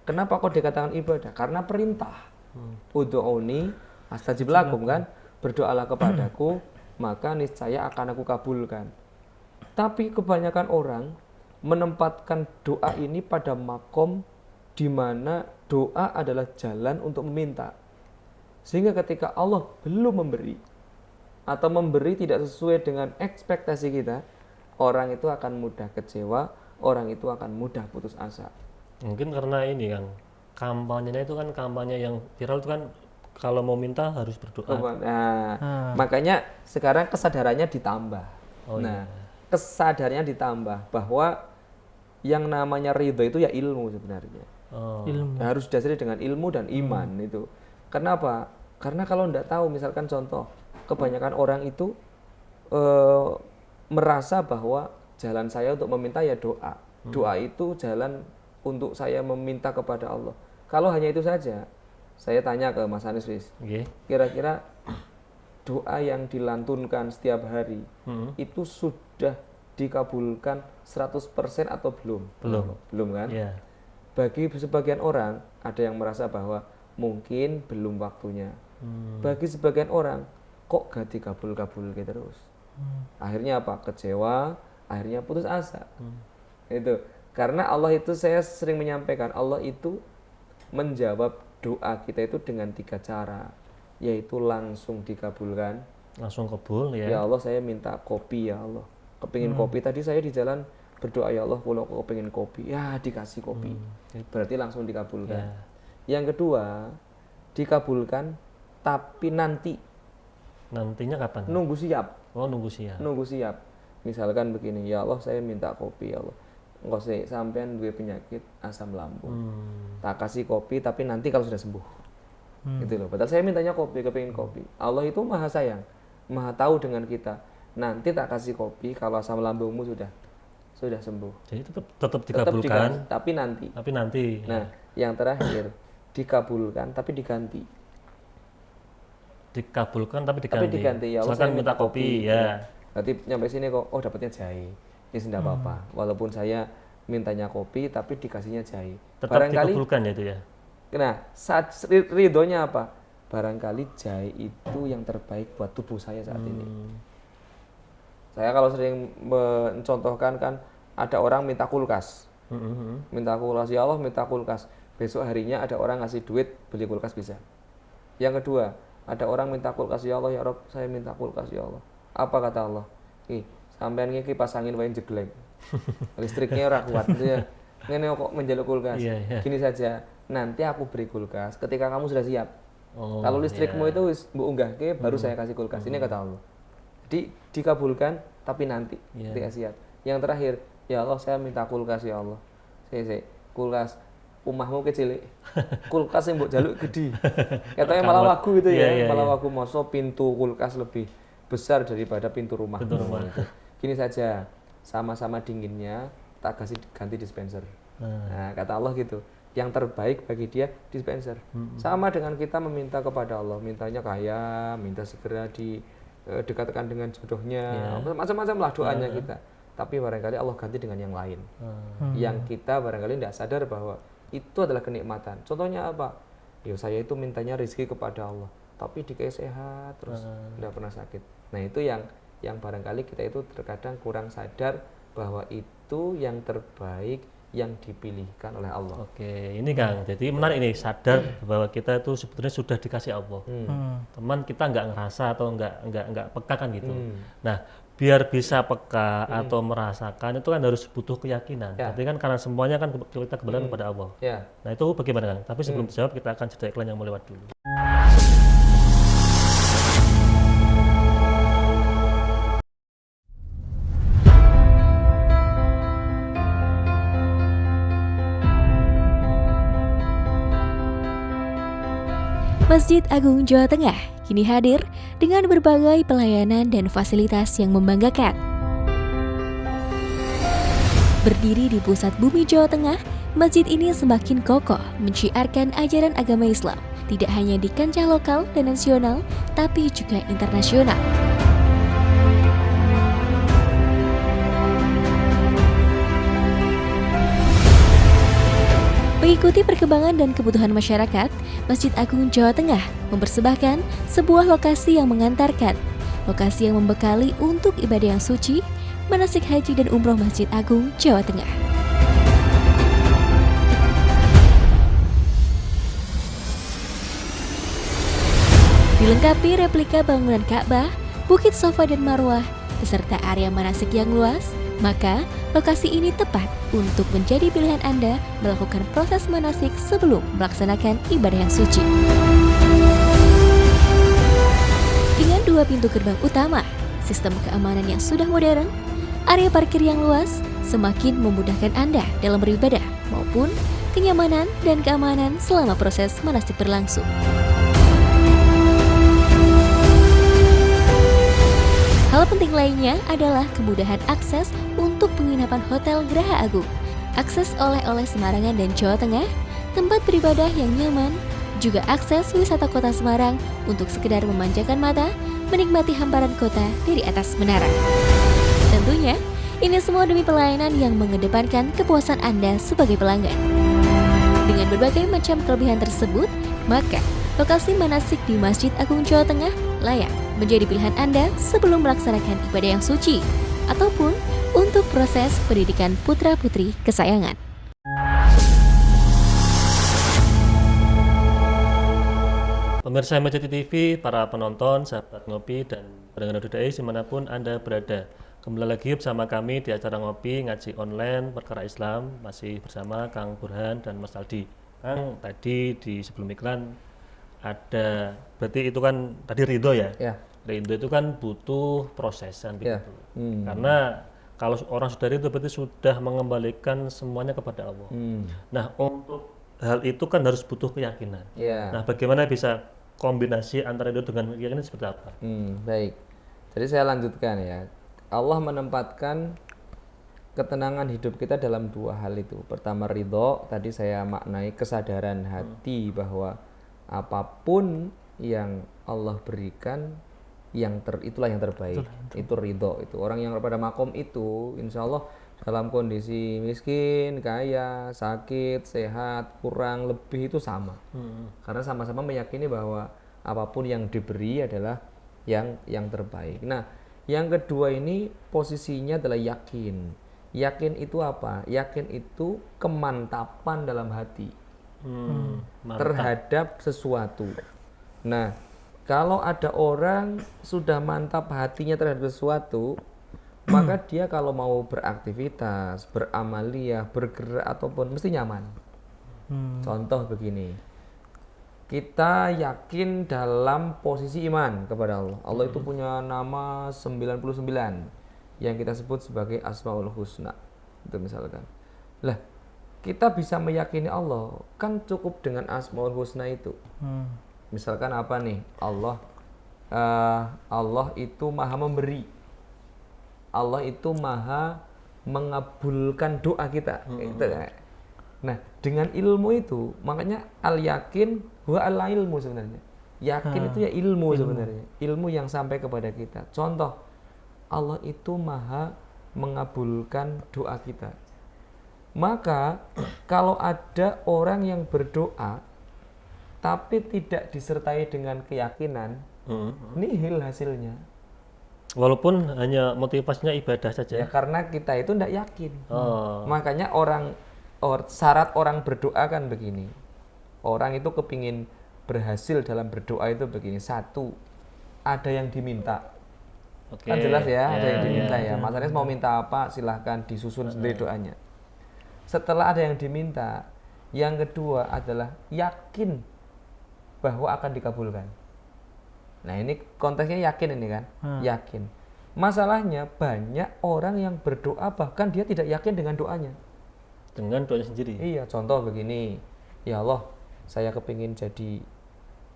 Kenapa kok dikatakan ibadah? Karena perintah. Ud'uni astajib lakum kan, berdoalah kepadaku maka niscaya akan aku kabulkan. Tapi kebanyakan orang menempatkan doa ini pada makom di mana doa adalah jalan untuk meminta, sehingga ketika Allah belum memberi atau memberi tidak sesuai dengan ekspektasi kita, orang itu akan mudah kecewa, orang itu akan mudah putus asa. Mungkin karena ini kan kampanyenya itu kan kampanye yang viral itu kan kalau mau minta harus berdoa. Makanya sekarang kesadarannya ditambah. Kesadarannya ditambah bahwa yang namanya ridho itu ya ilmu sebenarnya. Ilmu. Harus didasari dengan ilmu dan iman itu. Kenapa? Karena kalau tidak tahu, misalkan contoh, kebanyakan orang itu merasa bahwa jalan saya untuk meminta ya doa. Doa itu jalan untuk saya meminta kepada Allah. Kalau hanya itu saja, saya tanya ke Mas Anis, kira-kira doa yang dilantunkan setiap hari itu sudah dikabulkan 100% atau belum? Belum kan? Bagi sebagian orang ada yang merasa bahwa mungkin belum waktunya. Bagi sebagian orang kok gak dikabul-kabul terus. Akhirnya apa? Kecewa, akhirnya putus asa. Itu karena Allah itu, saya sering menyampaikan, Allah itu menjawab doa kita itu dengan 3 cara, yaitu langsung dikabulkan. Langsung kabul ya. Ya Allah, saya minta kopi ya Allah. Kepingin kopi, tadi saya di jalan berdoa ya Allah, kalau aku kepingin kopi, ya dikasih kopi. Berarti langsung dikabulkan. Yang kedua, dikabulkan tapi nantinya kapan? Nunggu siap. Nunggu siap. Misalkan begini, ya Allah saya minta kopi ya Allah. engko sik sampean duwe penyakit asam lambung. Tak kasih kopi tapi nanti kalau sudah sembuh. Gitu loh. Padahal saya mintanya kopi, kepengin kopi. Allah itu maha sayang, maha tahu dengan kita. Nanti tak kasih kopi kalau asam lambungmu sudah sembuh. Jadi tetap Tetap dikabulkan, tapi nanti. tapi nanti. Nah, yang terakhir dikabulkan tapi diganti. Dikabulkan tapi Tapi diganti. diganti ya Allah, Misalkan saya minta kopi, ya. Nanti nyampe sini kok, oh dapatnya jahe. Ya tidak apa-apa. Walaupun saya mintanya kopi tapi dikasihnya jahe. Tetap Barangkali dikabulkan ya itu ya. nah, saat ridhonya apa? Barangkali jahe itu yang terbaik buat tubuh saya saat ini. Saya kalau sering mencontohkan kan ada orang minta kulkas. Minta kulkas, ya Allah minta kulkas. Besok harinya ada orang ngasih duit beli kulkas bisa. Yang kedua, ada orang minta kulkas, ya Allah ya Rob, saya minta kulkas ya Allah. Apa kata Allah? Sampean iki pasangin wae jeglek. Listriknya ora kuat gitu ya. Ngene kok menjaluk kulkas. Gini saja, nanti aku beri kulkas ketika kamu sudah siap. Kalau listrikmu itu wis mbok unggahke baru saya kasih kulkas. Ini kata Allah. Jadi dikabulkan tapi nanti ketika siap. Yang terakhir, ya Allah saya minta kulkas ya Allah. Saya kulkas umahmu kecil. Kulkas yang mbok jaluk gede. Katanya malah wagu gitu ya. Malah wagu masa pintu kulkas lebih besar daripada pintu rumah. Gitu. Gini saja, sama-sama dinginnya tak kasih ganti dispenser. Nah, kata Allah gitu. Yang terbaik bagi dia dispenser. Sama dengan kita meminta kepada Allah, mintanya kaya, minta segera didekatkan dengan jodohnya, macam-macam lah doanya kita. Tapi barangkali Allah ganti dengan yang lain. Yang kita barangkali tidak sadar bahwa itu adalah kenikmatan. Contohnya apa? Ya saya itu mintanya rezeki kepada Allah, tapi dikasih sehat terus, tidak pernah sakit. Nah itu yang barangkali kita itu terkadang kurang sadar bahwa itu yang terbaik yang dipilihkan oleh Allah. Oke, ini Kang. Jadi menarik ini sadar bahwa kita itu sebetulnya sudah dikasih Allah. Teman kita nggak ngerasa atau nggak peka kan gitu. Nah, biar bisa peka atau merasakan itu kan harus butuh keyakinan. Tapi kan karena semuanya kan kita kembali kepada Allah. Nah itu bagaimana Kang? Tapi sebelum dijawab kita akan jeda iklan yang mau lewat dulu. Masjid Agung Jawa Tengah kini hadir dengan berbagai pelayanan dan fasilitas yang membanggakan. Berdiri di pusat bumi Jawa Tengah, masjid ini semakin kokoh menciarkan ajaran agama Islam, tidak hanya di kancah lokal dan nasional, tapi juga internasional. Mengikuti perkembangan dan kebutuhan masyarakat, Masjid Agung Jawa Tengah mempersembahkan sebuah lokasi yang mengantarkan, lokasi yang membekali untuk ibadah yang suci, manasik haji dan umroh Masjid Agung Jawa Tengah. Dilengkapi replika bangunan Ka'bah, Bukit Safa dan Marwah, beserta area manasik yang luas, maka lokasi ini tepat untuk menjadi pilihan Anda melakukan proses manasik sebelum melaksanakan ibadah yang suci. Dengan 2 pintu gerbang utama, sistem keamanan yang sudah modern, area parkir yang luas semakin memudahkan Anda dalam beribadah maupun kenyamanan dan keamanan selama proses manasik berlangsung. Hal penting lainnya adalah kemudahan akses untuk penginapan Hotel Geraha Agung, akses oleh-oleh Semarangan dan Jawa Tengah, tempat beribadah yang nyaman, juga akses wisata kota Semarang untuk sekedar memanjakan mata, menikmati hamparan kota dari atas menara. Tentunya, ini semua demi pelayanan yang mengedepankan kepuasan Anda sebagai pelanggan. Dengan berbagai macam kelebihan tersebut, maka lokasi manasik di Masjid Agung Jawa Tengah layak menjadi pilihan Anda sebelum melaksanakan ibadah yang suci ataupun untuk proses pendidikan putra-putri kesayangan. Pemirsa Masjid TV, para penonton, sahabat ngopi dan pendengar Dudais dimanapun Anda berada. Kembali lagi bersama kami di acara ngopi ngaji online perkara Islam, masih bersama Kang Burhan dan Mas Aldi. Kang, tadi di sebelum iklan ada, berarti itu kan tadi ridho ya? Ridho itu kan butuh prosesan begitu. Karena Kalau orang sudah ridho berarti sudah mengembalikan semuanya kepada Allah. Nah, untuk hal itu kan harus butuh keyakinan. Ya. Nah, bagaimana bisa kombinasi antara itu dengan keyakinan seperti apa? Baik. Jadi saya lanjutkan ya. Allah menempatkan ketenangan hidup kita dalam dua hal itu. Pertama ridho, tadi saya maknai kesadaran hati bahwa apapun yang Allah berikan itulah yang terbaik. Itu ridho. Itu orang yang pada makom itu insya Allah dalam kondisi miskin, kaya, sakit, sehat, kurang lebih itu sama. Karena sama-sama meyakini bahwa apapun yang diberi adalah yang terbaik. Nah, yang kedua ini posisinya adalah yakin. Yakin itu apa? Yakin itu kemantapan dalam hati terhadap sesuatu. Nah, kalau ada orang sudah mantap hatinya terhadap sesuatu, maka dia kalau mau beraktivitas, beramaliyah, bergerak ataupun mesti nyaman. Contoh begini, kita yakin dalam posisi iman kepada Allah. Allah itu punya nama 99 yang kita sebut sebagai Asmaul Husna. Itu misalkan. Lah, kita bisa meyakini Allah kan cukup dengan Asmaul Husna itu. Misalkan apa nih? Allah itu maha memberi. Allah itu maha mengabulkan doa kita. Gitu kan. Nah, dengan ilmu itu, makanya al-yakin wa al-ilmu sebenarnya. Yakin itu ya ilmu sebenarnya. Ilmu yang sampai kepada kita. Contoh, Allah itu maha mengabulkan doa kita. Maka kalau ada orang yang berdoa tapi tidak disertai dengan keyakinan, nihil hasilnya. Walaupun hanya motivasinya ibadah saja. Ya karena kita itu tidak yakin. Makanya syarat orang berdoa kan begini. Orang itu kepingin berhasil dalam berdoa itu begini. Satu, ada yang diminta. Kan jelas ya, ada yang diminta ya. Mas Anies mau minta apa silahkan disusun sendiri doanya. Setelah ada yang diminta, yang kedua adalah yakin bahwa akan dikabulkan. Nah ini konteksnya yakin ini kan, yakin. Masalahnya banyak orang yang berdoa bahkan dia tidak yakin dengan doanya. Dengan doanya sendiri. Iya, contoh begini, ya Allah, saya kepingin jadi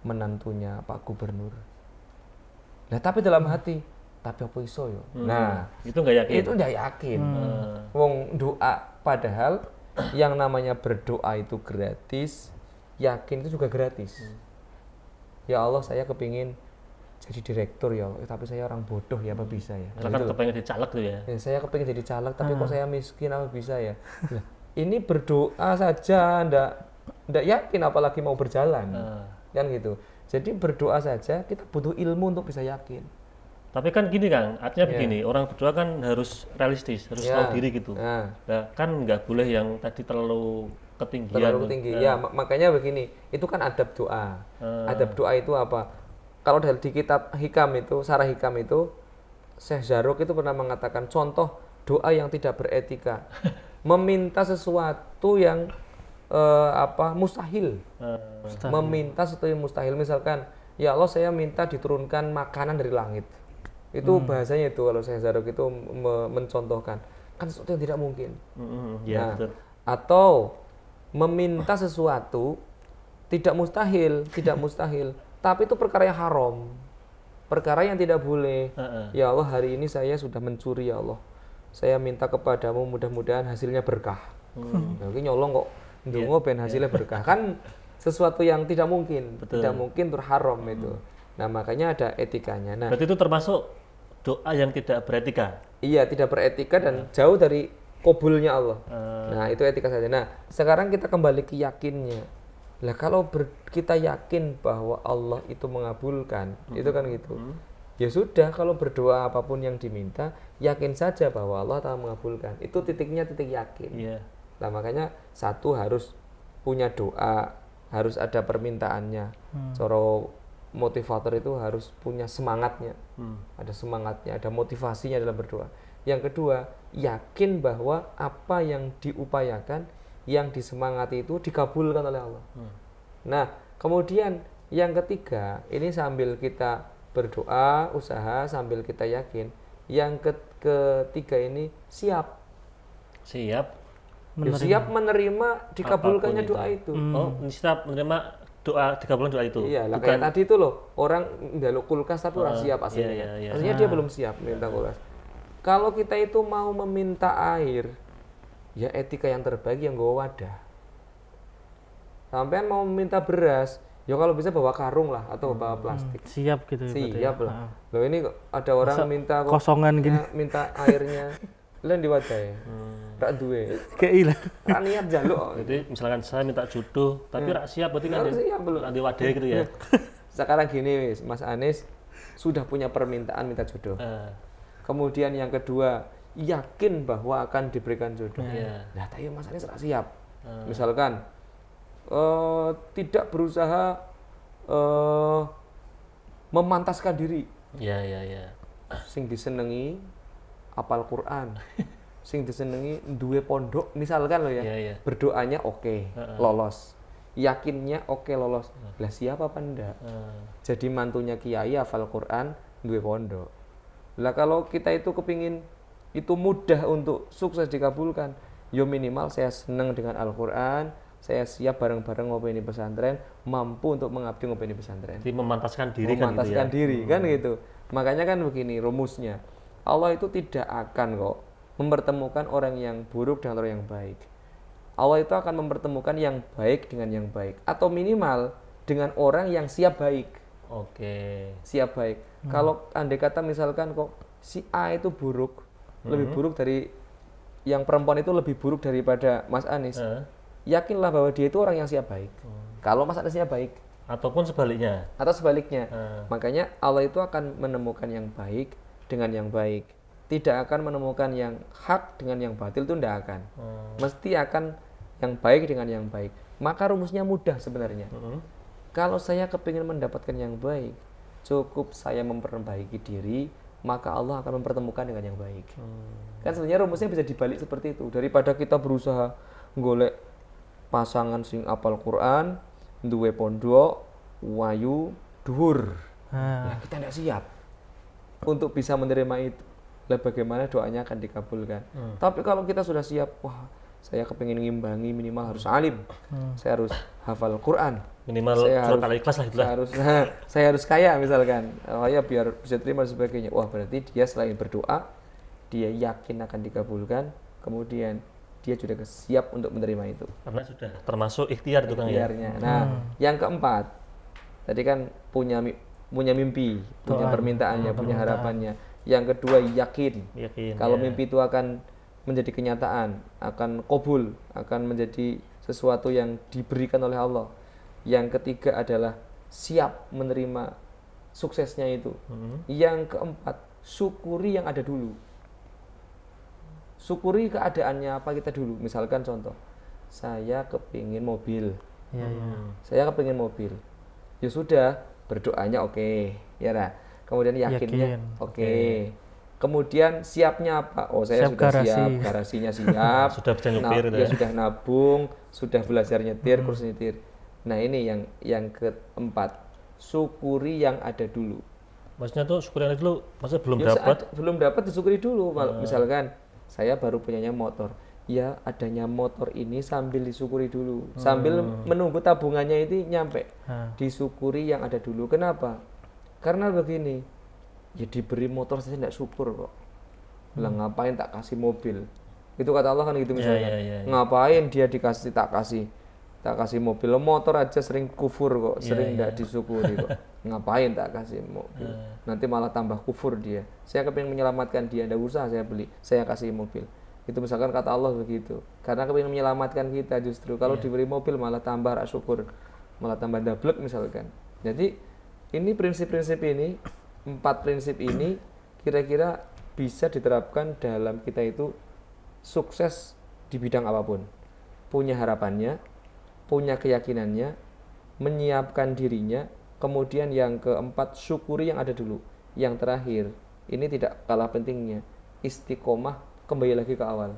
menantunya Pak Gubernur. Nah tapi dalam hati, tapi apa iso yo? Nah itu nggak yakin. Itu nggak yakin. Wong doa, padahal yang namanya berdoa itu gratis, yakin itu juga gratis. Ya Allah, saya kepingin jadi direktur ya Allah, tapi saya orang bodoh ya, apa bisa ya? Karena kan kepengen jadi caleg tuh ya. Saya kepingin jadi caleg, tapi kok saya miskin, apa bisa ya? Nah, ini berdoa saja, ndak yakin apalagi mau berjalan, kan gitu. Jadi berdoa saja, kita butuh ilmu untuk bisa yakin. Tapi kan gini Kang, artinya begini, orang berdoa kan harus realistis, harus tahu diri gitu. Nah, kan nggak boleh yang tadi terlalu ketinggian. Terlalu tinggi, ya makanya begini, itu kan adab doa. Adab doa itu apa? Kalau di kitab Hikam itu, Sarah Hikam itu, Syekh Zarruq itu pernah mengatakan contoh doa yang tidak beretika, meminta sesuatu yang mustahil. Meminta sesuatu yang mustahil, misalkan, ya Allah saya minta diturunkan makanan dari langit. Itu bahasanya itu kalau Syekh Zarruq itu mencontohkan, kan sesuatu yang tidak mungkin. Betul. Atau meminta sesuatu tidak mustahil, tapi itu perkara yang haram, perkara yang tidak boleh. Ya Allah, hari ini saya sudah mencuri, ya Allah, saya minta kepadamu mudah-mudahan hasilnya berkah. Mungkin nyolong kok ndonga ben hasilnya berkah, kan sesuatu yang tidak mungkin. Betul. Tidak mungkin terharam itu. Nah makanya ada etikanya. Nah berarti itu termasuk doa yang tidak beretika. Iya, tidak beretika dan jauh dari qabulnya Allah. Nah itu etika saja. Nah sekarang kita kembali ke yakinnya. Lah kalau kita yakin bahwa Allah itu mengabulkan, itu kan gitu. Ya sudah, kalau berdoa apapun yang diminta, yakin saja bahwa Allah akan mengabulkan. Itu titiknya titik yakin. Nah makanya satu harus punya doa, harus ada permintaannya. Coro motivator itu harus punya semangatnya. Ada semangatnya, ada motivasinya dalam berdoa. Yang kedua, yakin bahwa apa yang diupayakan, yang disemangati itu dikabulkan oleh Allah. Nah, kemudian yang ketiga, ini sambil kita berdoa, usaha, sambil kita yakin. Yang ketiga ini siap. Siap. Ya, siap menerima dikabulkannya Apapun doa itu. Oh, siap menerima doa dikabulkan doa itu. Iya, lah kayak tadi itu loh, orang njaluk kulkas tapi ora siap aslinya. iya, iya. Aslinya dia belum siap minta kulkas. Kalau kita itu mau meminta air, ya etika yang terbaik yang bawa wadah. Sampean mau meminta beras, ya kalau bisa bawa karung lah atau bawa plastik. Siap gitu ya. berarti Siap ya. lah. Loh ini kok ada orang minta kok Kosongan gini. minta airnya. Lan di wadah ya. Rak duwe. Kayak ilah. Rak niat jaluk. Jadi misalkan saya minta jodoh, tapi rak siap berarti kan Harus siap belum. di wadah gitu ya. Sekarang gini wis, Mas Anies sudah punya permintaan minta jodoh. Kemudian yang kedua, yakin bahwa akan diberikan jodoh. Iya. Nah, tapi Mas Anies rak siap. Misalkan tidak berusaha memantaskan diri. Iya, iya, iya. Sing disenengi apal Quran. Sing disenengi duwe pondok misalkan loh ya. Iya, iya. Berdoanya oke, lolos. Yakinnya oke lolos. Lah siapa apa enggak? Jadi mantunya kiai hafal Quran, duwe pondok. Lah kalau kita itu kepingin itu mudah untuk sukses dikabulkan, yo minimal saya senang dengan Al-Quran, saya siap bareng-bareng ngopeni pesantren, mampu untuk mengabdi ngopeni pesantren. Jadi memantaskan diri Memantaskan kan gitu ya. diri kan gitu. Makanya kan begini rumusnya. Allah itu tidak akan kok mempertemukan orang yang buruk dengan orang yang baik. Allah itu akan mempertemukan yang baik dengan yang baik, atau minimal dengan orang yang siap baik. Oke. Siap baik. Kalau andai kata misalkan kok si A itu buruk, lebih buruk dari yang perempuan itu lebih buruk daripada Mas Anies. Yakinlah bahwa dia itu orang yang siap baik. Kalau Mas Aniesnya baik, Ataupun sebaliknya. atau sebaliknya. Makanya Allah itu akan menemukan yang baik dengan yang baik. Tidak akan menemukan yang hak dengan yang batil, itu tidak akan. Mesti akan yang baik dengan yang baik. Maka rumusnya mudah sebenarnya. Kalau saya kepingin mendapatkan yang baik, cukup saya memperbaiki diri, maka Allah akan mempertemukan dengan yang baik. Kan sebenarnya rumusnya bisa dibalik seperti itu. Daripada kita berusaha golek pasangan sing apal Quran, duwe pondok, wayu, dhuwur. Ya, kita tidak siap untuk bisa menerima itu. Lah bagaimana doanya akan dikabulkan. Tapi kalau kita sudah siap, wah saya kepingin ngimbangi minimal harus alim, saya harus hafal Quran, Minimal saya surat Al-Ikhlas lah gitu lah. saya harus kaya misalkan, ya biar bisa terima dan sebagainya. Wah berarti dia selain berdoa, dia yakin akan dikabulkan, kemudian dia sudah siap untuk menerima itu. Karena sudah termasuk ikhtiar itu Kang ya. Ikhtiarnya. Nah, yang keempat, tadi kan punya mimpi, punya permintaannya, punya harapannya. Yang kedua yakin. Yakin. Kalau ya. mimpi itu akan menjadi kenyataan, akan qabul, akan menjadi sesuatu yang diberikan oleh Allah. Yang ketiga adalah siap menerima suksesnya itu. Yang keempat, syukuri yang ada dulu. Syukuri keadaannya apa kita dulu. Misalkan contoh, saya kepingin mobil. Saya kepingin mobil. Ya sudah, berdoanya oke, ya lah. Kemudian yakinnya oke. Kemudian siapnya apa? Oh, saya Siap sudah garasi. siap, garasinya siap. Sudah bisa nyupir gitu ya ya. sudah nabung, sudah belajar nyetir, kursus nyetir. Nah, ini yang keempat, syukuri yang ada dulu. Maksudnya tuh syukurin dulu, maksudnya belum Ya, dapat. belum dapat disyukuri dulu. Misalkan saya baru punyanya motor. Ya, adanya motor ini sambil disyukuri dulu. Sambil menunggu tabungannya itu nyampe. Disyukuri yang ada dulu. Kenapa? Karena begini, ya diberi motor saya tidak syukur kok. Lah ngapain tak kasih mobil? Itu kata Allah kan gitu misalnya. iya. Ngapain dia dikasih tak kasih mobil? Motor aja sering kufur kok, sering tidak disyukuri kok. Ngapain tak kasih mobil? Nanti malah tambah kufur dia. Saya kepingin menyelamatkan dia, tidak usah saya beli, saya kasih mobil. Itu misalkan kata Allah begitu. Karena kepingin menyelamatkan kita justru. Kalau diberi mobil malah tambah rasa syukur, malah tambah dablek misalkan. Jadi ini prinsip-prinsip ini, 4 prinsip ini kira-kira bisa diterapkan dalam kita itu sukses di bidang apapun. Punya harapannya, punya keyakinannya, menyiapkan dirinya, kemudian yang keempat syukuri yang ada dulu. Yang terakhir, ini tidak kalah pentingnya, istiqomah, kembali lagi ke awal.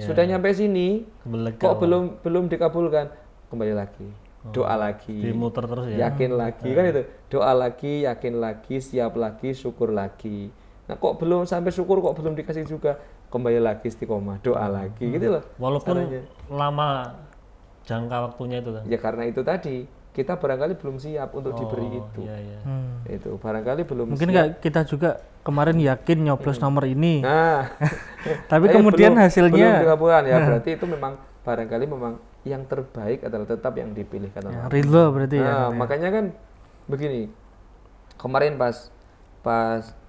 Sudah nyampe sini, kok belum dikabulkan, kembali lagi. Doa lagi, Dimuter terus ya. yakin lagi kan itu, doa lagi, yakin lagi, siap lagi, syukur lagi. Nah kok belum sampai syukur, kok belum dikasih juga, kembali lagi istiqomah, doa lagi gitu loh. Walaupun caranya. lama jangka waktunya itu kan. Ya karena itu tadi kita barangkali belum siap untuk diberi itu. Iya, iya. Itu barangkali belum Mungkin siap. nggak kita juga kemarin yakin nyoblos nomor ini, Nah, tapi kemudian belum hasilnya dikabulkan ya, berarti itu memang barangkali memang yang terbaik adalah tetap yang dipilihkan oleh Allah. ridho berarti ya. Nah, makanya kan begini. Kemarin pas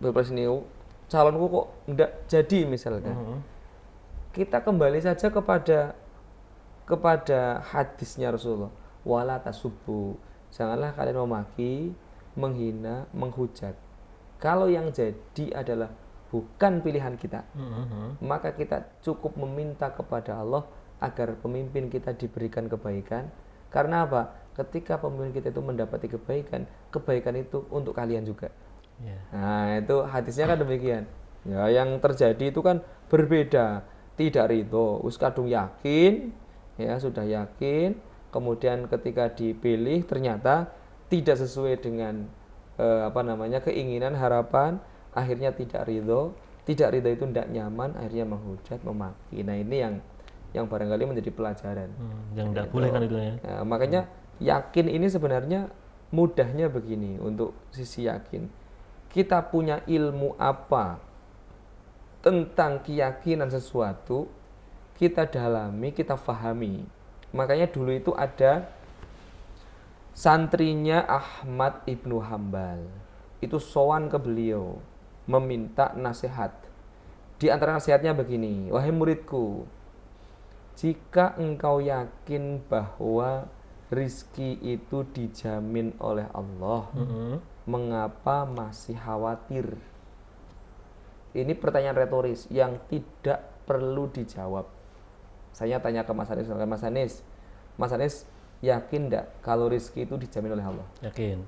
Pilpres ini calonku kok enggak jadi misalkan. Kita kembali saja kepada hadisnya Rasulullah. Wala tasubbu. Janganlah kalian memaki, menghina, menghujat. Kalau yang jadi adalah bukan pilihan kita, maka kita cukup meminta kepada Allah agar pemimpin kita diberikan kebaikan. Karena apa? Ketika pemimpin kita itu mendapati kebaikan, kebaikan itu untuk kalian juga. Nah, itu hadisnya kan demikian. Ya, yang terjadi itu kan berbeda. Tidak ridho, us kadung yakin, ya sudah yakin. Kemudian ketika dipilih ternyata tidak sesuai dengan keinginan, harapan, akhirnya tidak ridho. Tidak ridho itu tidak nyaman, akhirnya menghujat, memaki. Nah, ini yang barangkali menjadi pelajaran. Yang tidak boleh kan itu ya. Nah, makanya yakin ini sebenarnya mudahnya begini untuk sisi yakin. Kita punya ilmu apa tentang keyakinan sesuatu, kita dalami, kita fahami. Makanya dulu itu ada santrinya Ahmad Ibnu Hambal. Itu sowan ke beliau meminta nasihat. Di antara nasihatnya begini, wahai muridku, jika engkau yakin bahwa rizki itu dijamin oleh Allah, mengapa masih khawatir? Ini pertanyaan retoris yang tidak perlu dijawab. Saya tanya ke Mas Anis, Mas Anis yakin enggak kalau rizki itu dijamin oleh Allah? Yakin.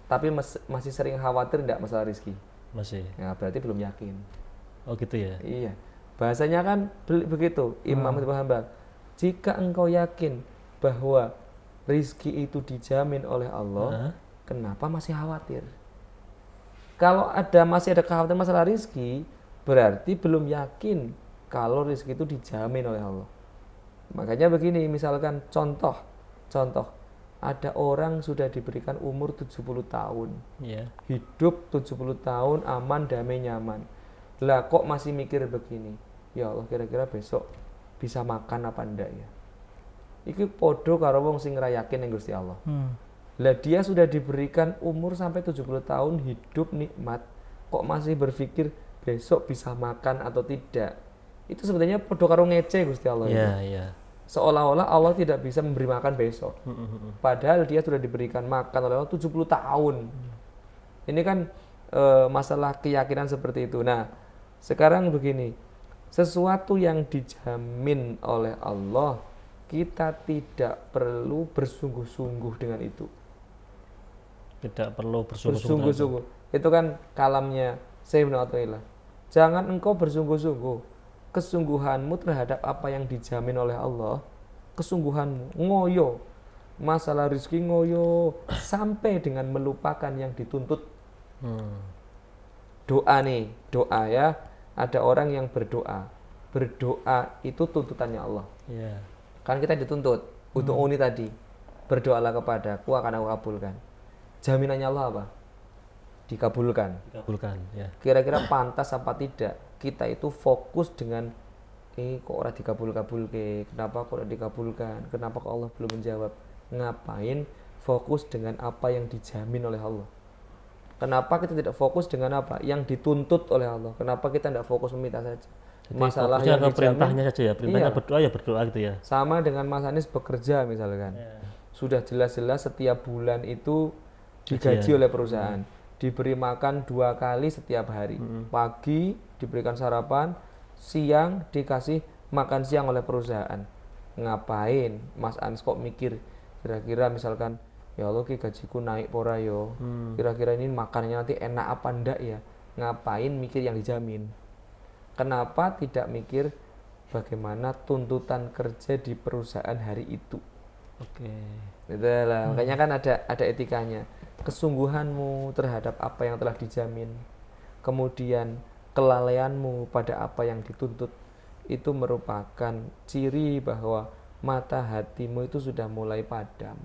Tapi masih sering khawatir enggak masalah rizki? Masih. Ya, berarti belum yakin. Oh gitu ya. Iya. Bahasanya kan begitu, Imam Ibnu Hanbal. Jika engkau yakin bahwa rizki itu dijamin oleh Allah, kenapa masih khawatir? Kalau masih ada kekhawatiran masalah rizki, berarti belum yakin kalau rizki itu dijamin oleh Allah. Makanya begini, misalkan contoh, ada orang sudah diberikan umur 70 tahun, hidup 70 tahun, aman, damai, nyaman. Lah kok masih mikir begini, ya Allah kira-kira besok bisa makan apa enggak ya? Iki podo karo wong sing ra yakin ning Gusti Allah. Lah dia sudah diberikan umur sampai 70 tahun, hidup nikmat, kok masih berpikir besok bisa makan atau tidak? Itu sebenarnya podo karo ngece Gusti Allah. Iya. Seolah-olah Allah tidak bisa memberi makan besok. Padahal dia sudah diberikan makan oleh Allah 70 tahun. Ini kan masalah keyakinan seperti itu. Nah, sekarang begini, sesuatu yang dijamin oleh Allah, kita tidak perlu bersungguh-sungguh dengan itu. Tidak perlu bersungguh-sungguh. Itu kan kalamnya Syekh Ibnu Athaillah. Jangan engkau bersungguh-sungguh. Kesungguhanmu terhadap apa yang dijamin oleh Allah, kesungguhanmu ngoyo, masalah rezeki ngoyo, sampai dengan melupakan yang dituntut. Doa ya, ada orang yang berdoa itu tuntutannya Allah. Kan kita dituntut untuk uni tadi, berdoalah kepadaku akan aku kabulkan. Jaminannya Allah apa? Dikabulkan ya. Kira-kira pantas apa tidak kita itu fokus dengan kok orang dikabul-kabul kenapa kok dikabulkan, kenapa kok Allah belum menjawab? Ngapain fokus dengan apa yang dijamin oleh Allah? Kenapa kita tidak fokus dengan apa yang dituntut oleh Allah? Kenapa kita tidak fokus meminta saja? Jadi masalah yang dijamin, perintahnya saja ya, perintahnya berdoa ya berdoa gitu ya. Sama dengan Mas Anis bekerja misalkan, sudah jelas-jelas setiap bulan itu digaji oleh perusahaan, diberi makan 2 kali setiap hari, pagi diberikan sarapan, siang dikasih makan siang oleh perusahaan. Ngapain Mas Anis kok mikir kira-kira misalkan ya Allah gajiku naik pora yo, kira-kira ini makanannya nanti enak apa enggak ya? Ngapain mikir yang dijamin? Kenapa tidak mikir bagaimana tuntutan kerja di perusahaan hari itu? Itulah, makanya kan ada etikanya. Kesungguhanmu terhadap apa yang telah dijamin, kemudian kelalaianmu pada apa yang dituntut itu merupakan ciri bahwa mata hatimu itu sudah mulai padam.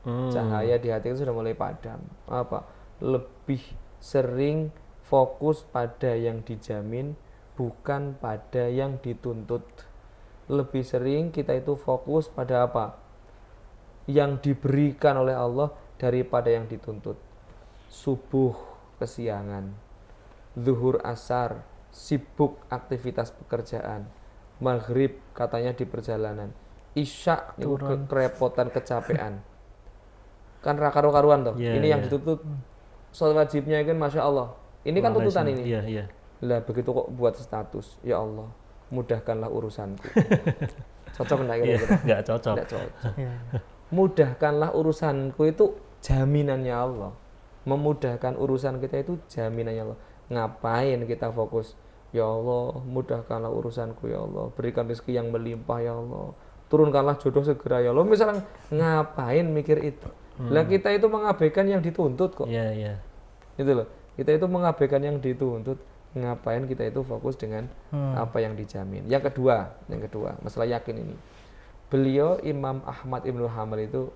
Cahaya di hati itu sudah mulai padam. Apa? Lebih sering fokus pada yang dijamin, bukan pada yang dituntut. Lebih sering kita itu fokus pada apa? Yang diberikan oleh Allah daripada yang dituntut. Subuh kesiangan, zuhur asar, sibuk aktivitas pekerjaan, maghrib katanya di perjalanan, isya itu kerepotan, kecapean. Kan karu-karuan toh. Yeah, ini yang dituntut sholat wajibnya kan masya Allah. Ini kan tuntutan ini. Iya, iya. Lah begitu kok buat status, ya Allah, mudahkanlah urusanku. Cocok enggak kira-kira? Nggak cocok. Enggak cocok. Iya. Mudahkanlah urusanku itu jaminannya Allah. Memudahkan urusan kita itu jaminannya Allah. Ngapain kita fokus? Ya Allah, mudahkanlah urusanku ya Allah. Berikan rezeki yang melimpah ya Allah. Turunkanlah jodoh segera ya Allah. Misalnya ngapain mikir itu? Lah kita itu mengabaikan yang dituntut kok. Iya, iya. Gitu loh. Kita itu mengabaikan yang dituntut. Ngapain kita itu fokus dengan apa yang dijamin. Yang kedua, masalah yakin ini. Beliau Imam Ahmad Ibnu Hanbal itu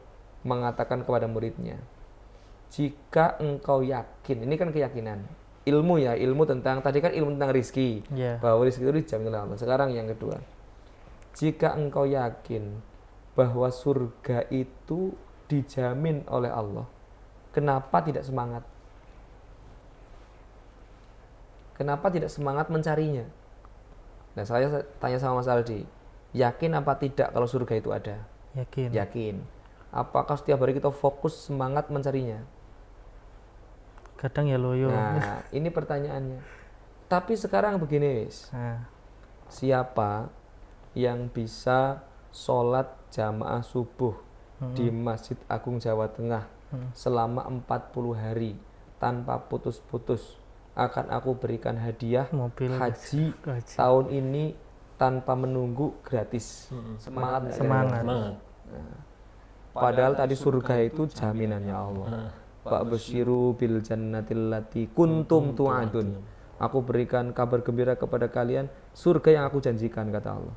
mengatakan kepada muridnya, jika engkau yakin, ini kan keyakinan, ilmu ya, ilmu tentang, tadi kan ilmu tentang rizki, Yeah. bahwa rizki itu dijamin oleh Allah. Sekarang yang kedua, jika engkau yakin bahwa surga itu dijamin oleh Allah, kenapa tidak semangat? Kenapa tidak semangat mencarinya? Nah, saya tanya sama Mas Aldi, yakin apa tidak kalau surga itu ada? Yakin. Yakin. Apakah setiap hari kita fokus semangat mencarinya? Kadang ya loyo. Nah, ini pertanyaannya. Tapi sekarang begini, wis. Nah, Siapa yang bisa sholat jamaah subuh di Masjid Agung Jawa Tengah selama 40 hari tanpa putus-putus, akan aku berikan hadiah mobil haji haji. tahun ini tanpa menunggu gratis. Semangat nggak Semangat. Semangat. Padahal tadi surga itu jaminannya Allah. Pak Basyiru bil jannatil lati kuntum tu'adun. Aku berikan kabar gembira kepada kalian surga yang aku janjikan, kata Allah.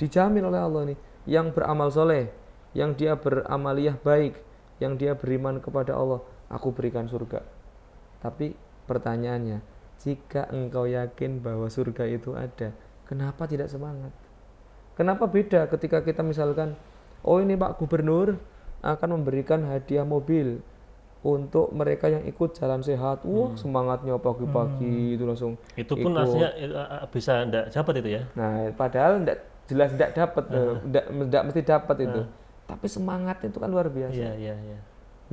Dijamin oleh Allah nih, yang beramal soleh, yang dia beramaliyah baik, yang dia beriman kepada Allah, aku berikan surga. Tapi pertanyaannya, jika engkau yakin bahwa surga itu ada, kenapa tidak semangat? Kenapa beda ketika kita misalkan, oh ini Pak Gubernur akan memberikan hadiah mobil untuk mereka yang ikut jalan sehat. Wah, semangatnya pagi-pagi itu langsung Itu pun ikut. artinya bisa enggak dapat itu ya. Nah, padahal jelas tidak dapat, tidak mesti dapat itu. Tapi semangat itu kan luar biasa. Iya, iya, iya.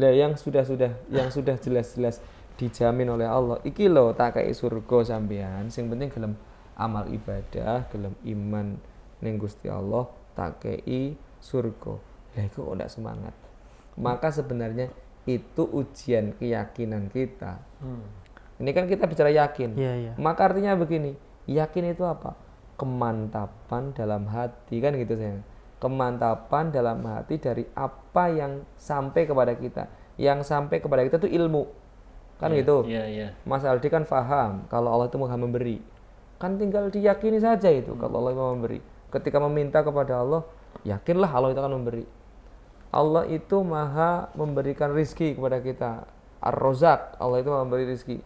Nah, yang sudah jelas-jelas dijamin oleh Allah. Iki lho tak kei surga sampean. Sing penting gelem amal ibadah, gelem iman ning Gusti Allah, tak kei surga. Lah iku kok ndak semangat. Maka sebenarnya itu ujian keyakinan kita. Ini kan kita bicara yakin. Iya, iya. Maka artinya begini, yakin itu apa? Kemantapan dalam hati, kan gitu sayang. Kemantapan dalam hati dari apa yang sampai kepada kita. Yang sampai kepada kita itu ilmu. Kan gitu. Iya, iya. Mas Aldi kan paham kalau Allah itu Maha memberi. Kan tinggal diyakini saja itu kalau Allah Maha memberi. Ketika meminta kepada Allah, yakinlah Allah itu akan memberi. Allah itu Maha memberikan rizki kepada kita. Ar-Rozak, Allah itu memberi rizki.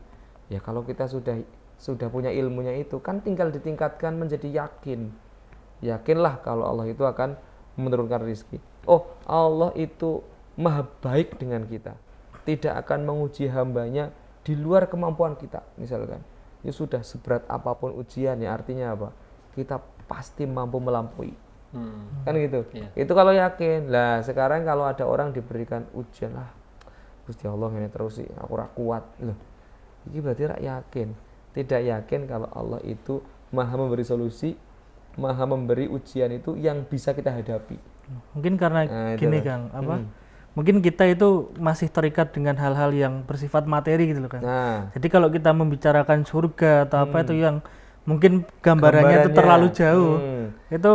Ya kalau kita sudah punya ilmunya itu, kan tinggal ditingkatkan menjadi yakin. Yakinlah kalau Allah itu akan menurunkan rizki. Oh, Allah itu Maha baik dengan kita. Tidak akan menguji hambanya di luar kemampuan kita, misalkan. Ya sudah, seberat apapun ujiannya, artinya apa? Kita pasti mampu melampaui. Kan gitu. Iya. Itu kalau yakin. Lah sekarang kalau ada orang diberikan ujian, Gusti Allah ini terus sih, aku ora kuat. Loh, ini berarti rak yakin. Tidak yakin kalau Allah itu Maha memberi solusi, Maha memberi ujian itu yang bisa kita hadapi. Mungkin karena Nah, itu gini lah. Kang, mungkin kita itu masih terikat dengan hal-hal yang bersifat materi gitu loh Kang. Nah, Jadi kalau kita membicarakan surga atau apa itu yang mungkin gambarannya itu terlalu jauh, itu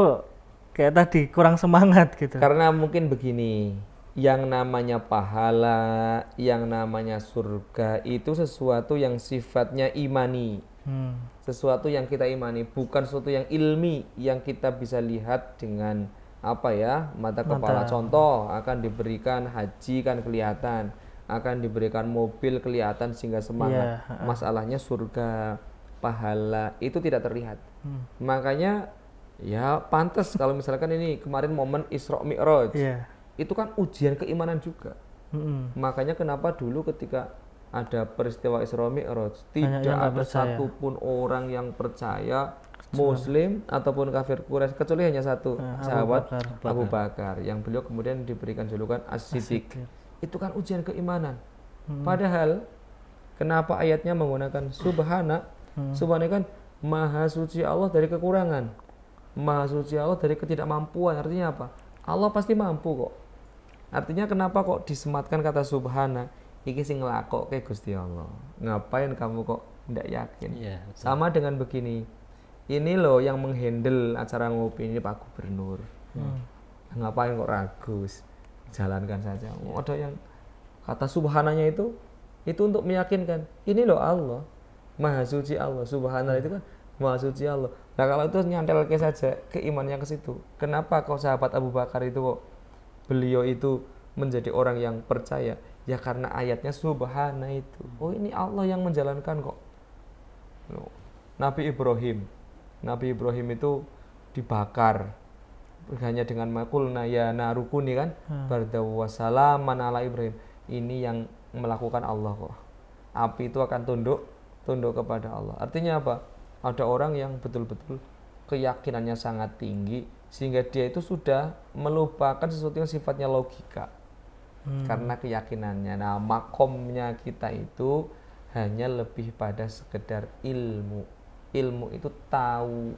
kayak tadi kurang semangat gitu. karena mungkin begini, yang namanya pahala, yang namanya surga itu sesuatu yang sifatnya imani, Sesuatu yang kita imani, bukan sesuatu yang ilmi yang kita bisa lihat dengan apa ya, mata kepala. Contoh, akan diberikan haji kan kelihatan, akan diberikan mobil kelihatan sehingga semangat. Masalahnya surga, pahala itu tidak terlihat. Makanya ya pantas kalau misalkan ini kemarin momen Isra Mi'raj, itu kan ujian keimanan juga. Makanya kenapa dulu ketika ada peristiwa Isra Mi'raj tidak ada satupun orang yang percaya, Muslim ataupun kafir Quraisy, kecuali hanya satu sahabat Abu Bakar yang beliau kemudian diberikan julukan As-Siddiq. Itu kan ujian keimanan. Padahal kenapa ayatnya menggunakan subhana? Subhana kan maha suci Allah dari kekurangan, maha suci Allah dari ketidakmampuan. Artinya apa? Allah pasti mampu kok. Artinya kenapa kok disematkan kata subhana? Iki sing nglakokke Gusti Allah. Ngapain kamu kok tidak yakin? Sama dengan begini. Ini loh yang menghandle acara ngopi ini Pak Gubernur. Ngapain kok ragu? Jalankan saja. Ada yang kata subhananya itu untuk meyakinkan. Ini loh Allah. Maha suci Allah. Subhanallah itu kan maha suci Allah. Nah kalau itu nyantel ke saja keimanannya ke situ. Kenapa kok sahabat Abu Bakar itu kok beliau itu menjadi orang yang percaya? Ya karena ayatnya subhana itu. Oh ini Allah yang menjalankan kok. Nabi Ibrahim itu dibakar hanya dengan makulna ya narukuni kan. Bardaw wassalaman ala Ibrahim. Ini yang melakukan Allah kok. Api itu akan tunduk kepada Allah. Artinya apa? Ada orang yang betul-betul keyakinannya sangat tinggi sehingga dia itu sudah melupakan sesuatu yang sifatnya logika. Karena keyakinannya. Nah, makomnya kita itu hanya lebih pada sekedar ilmu. Ilmu itu tahu.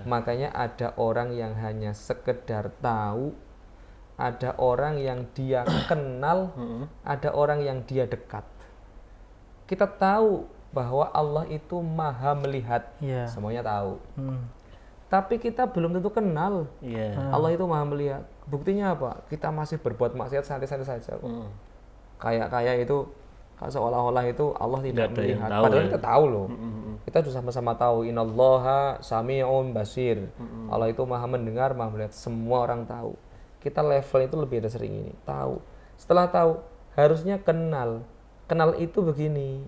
Makanya ada orang yang hanya sekedar tahu, ada orang yang dia kenal, ada orang yang dia dekat. Kita tahu bahwa Allah itu maha melihat, semuanya tahu. Tapi kita belum tentu kenal Allah itu maha melihat. Buktinya apa? Kita masih berbuat maksiat santai-santai saja. Kayak itu seolah-olah itu Allah tidak melihat. Padahal kita tahu loh. Kita sudah sama-sama tahu. Innallaha sami'un basir. Allah itu maha mendengar, maha melihat. Semua orang tahu. Kita level itu lebih dari sering ini. Tahu. Setelah tahu, harusnya kenal. Kenal itu begini.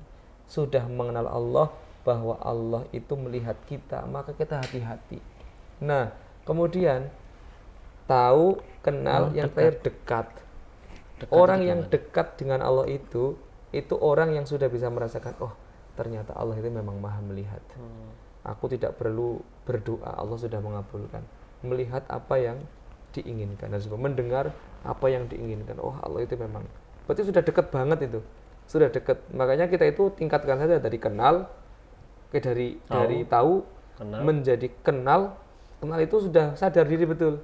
Sudah mengenal Allah, bahwa Allah itu melihat kita, maka kita hati-hati. Nah, kemudian tahu, kenal, yang terakhir dekat. Orang yang dekat dengan Allah itu orang yang sudah bisa merasakan, oh ternyata Allah itu memang maha melihat. Aku tidak perlu berdoa, Allah sudah mengabulkan. Melihat apa yang diinginkan dan juga mendengar apa yang diinginkan. Oh Allah itu memang, berarti sudah dekat banget itu. Sudah dekat. Makanya kita itu tingkatkan saja dari kenal, dari tahu kenal. Menjadi kenal itu sudah sadar diri betul.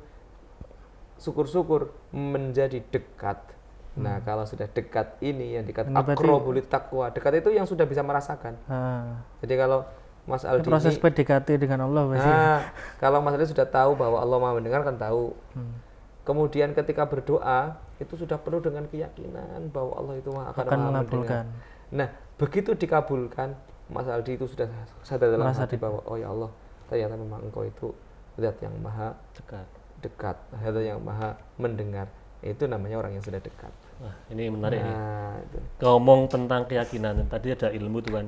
Syukur-syukur menjadi dekat. Nah, kalau sudah dekat ini yang dekat aqrabulit taqwa. Dekat itu yang sudah bisa merasakan. Jadi kalau Mas Aldi proses PDKT dengan Allah pasti. Kalau Mas Aldi sudah tahu bahwa Allah Maha mendengar kan tahu. Kemudian ketika berdoa itu sudah penuh dengan keyakinan bahwa Allah itu akan mengabulkan. Nah, begitu dikabulkan, Mas Aldi itu sudah sadar dalam hati bahwa oh ya Allah, ternyata memang Engkau itu zat yang maha dekat, zat yang maha mendengar. Itu namanya orang yang sudah dekat. Wah, ini menarik nih. Ngomong tentang keyakinan, tadi ada ilmu tuh kan.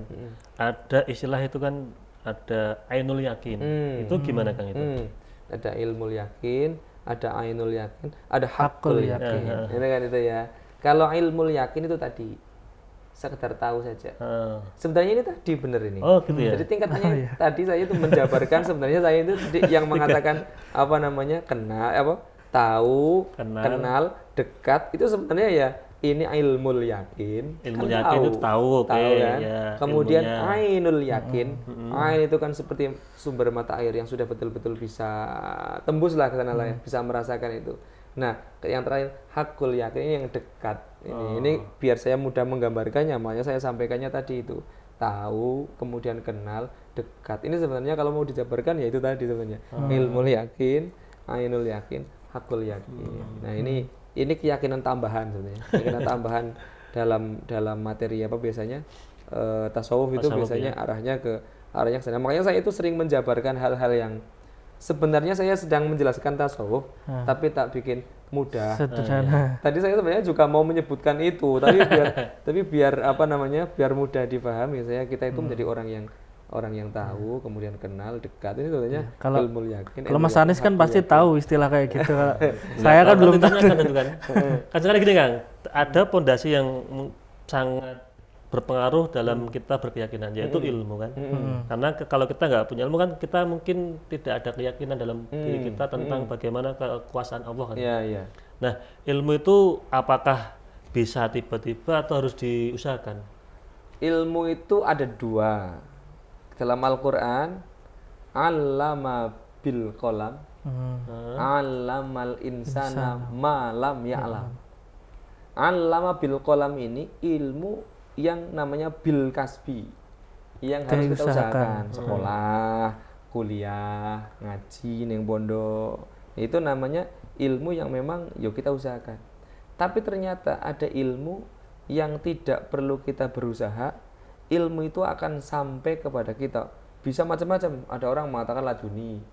Ada istilah itu kan, ada ainul yakin. Itu gimana Kang itu? Ada ilmu yakin, ada ainul yakin, ada hakul yakin. Ini kan itu ya. Kalau ilmu yakin itu tadi sekedar tahu saja. Sebenarnya ini tadi benar ini. Oh gitu ya. Jadi tingkatannya tadi saya itu menjabarkan sebenarnya saya itu yang mengatakan apa namanya kenal tahu, kenal, dekat itu sebenarnya ya ini ilmu yakin. Ilmu kan yakin itu tahu kan? Ya, kemudian ainul yakin. Ain itu kan seperti sumber mata air yang sudah betul-betul bisa tembus lah ke sana lah ya, bisa merasakan itu. Nah, yang terakhir hakul yakin ini yang dekat. Ini biar saya mudah menggambarkannya, makanya saya sampaikannya tadi itu. Tahu, kemudian kenal, dekat. Ini sebenarnya kalau mau dijabarkan ya itu tadi sebenarnya. Ilmu yakin, ainul yakin, hakul yakin. Nah, ini keyakinan tambahan sebenarnya. Keyakinan tambahan dalam materi apa biasanya tasawuf itu biasanya arahnya ke arahnya ke sana. Makanya saya itu sering menjabarkan hal-hal yang sebenarnya saya sedang menjelaskan tasawuf, tapi tak bikin mudah. Sederhana. Tadi saya sebenarnya juga mau menyebutkan itu, tapi biar apa namanya, biar mudah dipahami. Kita itu menjadi orang yang tahu, kemudian kenal, dekat. Ini sebenarnya ilmu yakin. Kalau ilmu Mas Anis yakin, kan hati pasti yakin. tahu istilah kayak gitu. Saya kan belum tahu. Kan itu kan. Kan sekarang gini Kang, ada pondasi yang sangat berpengaruh dalam kita berkeyakinan, yaitu ilmu kan. Karena kalau kita nggak punya ilmu kan, kita mungkin tidak ada keyakinan dalam diri kita tentang bagaimana kekuasaan Allah kan. Iya, iya. Nah, ilmu itu apakah bisa tiba-tiba atau harus diusahakan? Ilmu itu ada dua. Dalam Al-Quran, allama bil qalam, allamal insana ma lam ya'lam. Allama bil qalam ini ilmu yang namanya bil kasbi, yang harus kita usahakan. Sekolah, kuliah, ngaji ning pondok, itu namanya ilmu yang memang yuk kita usahakan. Tapi ternyata ada ilmu yang tidak perlu kita berusaha, ilmu itu akan sampai kepada kita. Bisa macam-macam. Ada orang mengatakan laduni,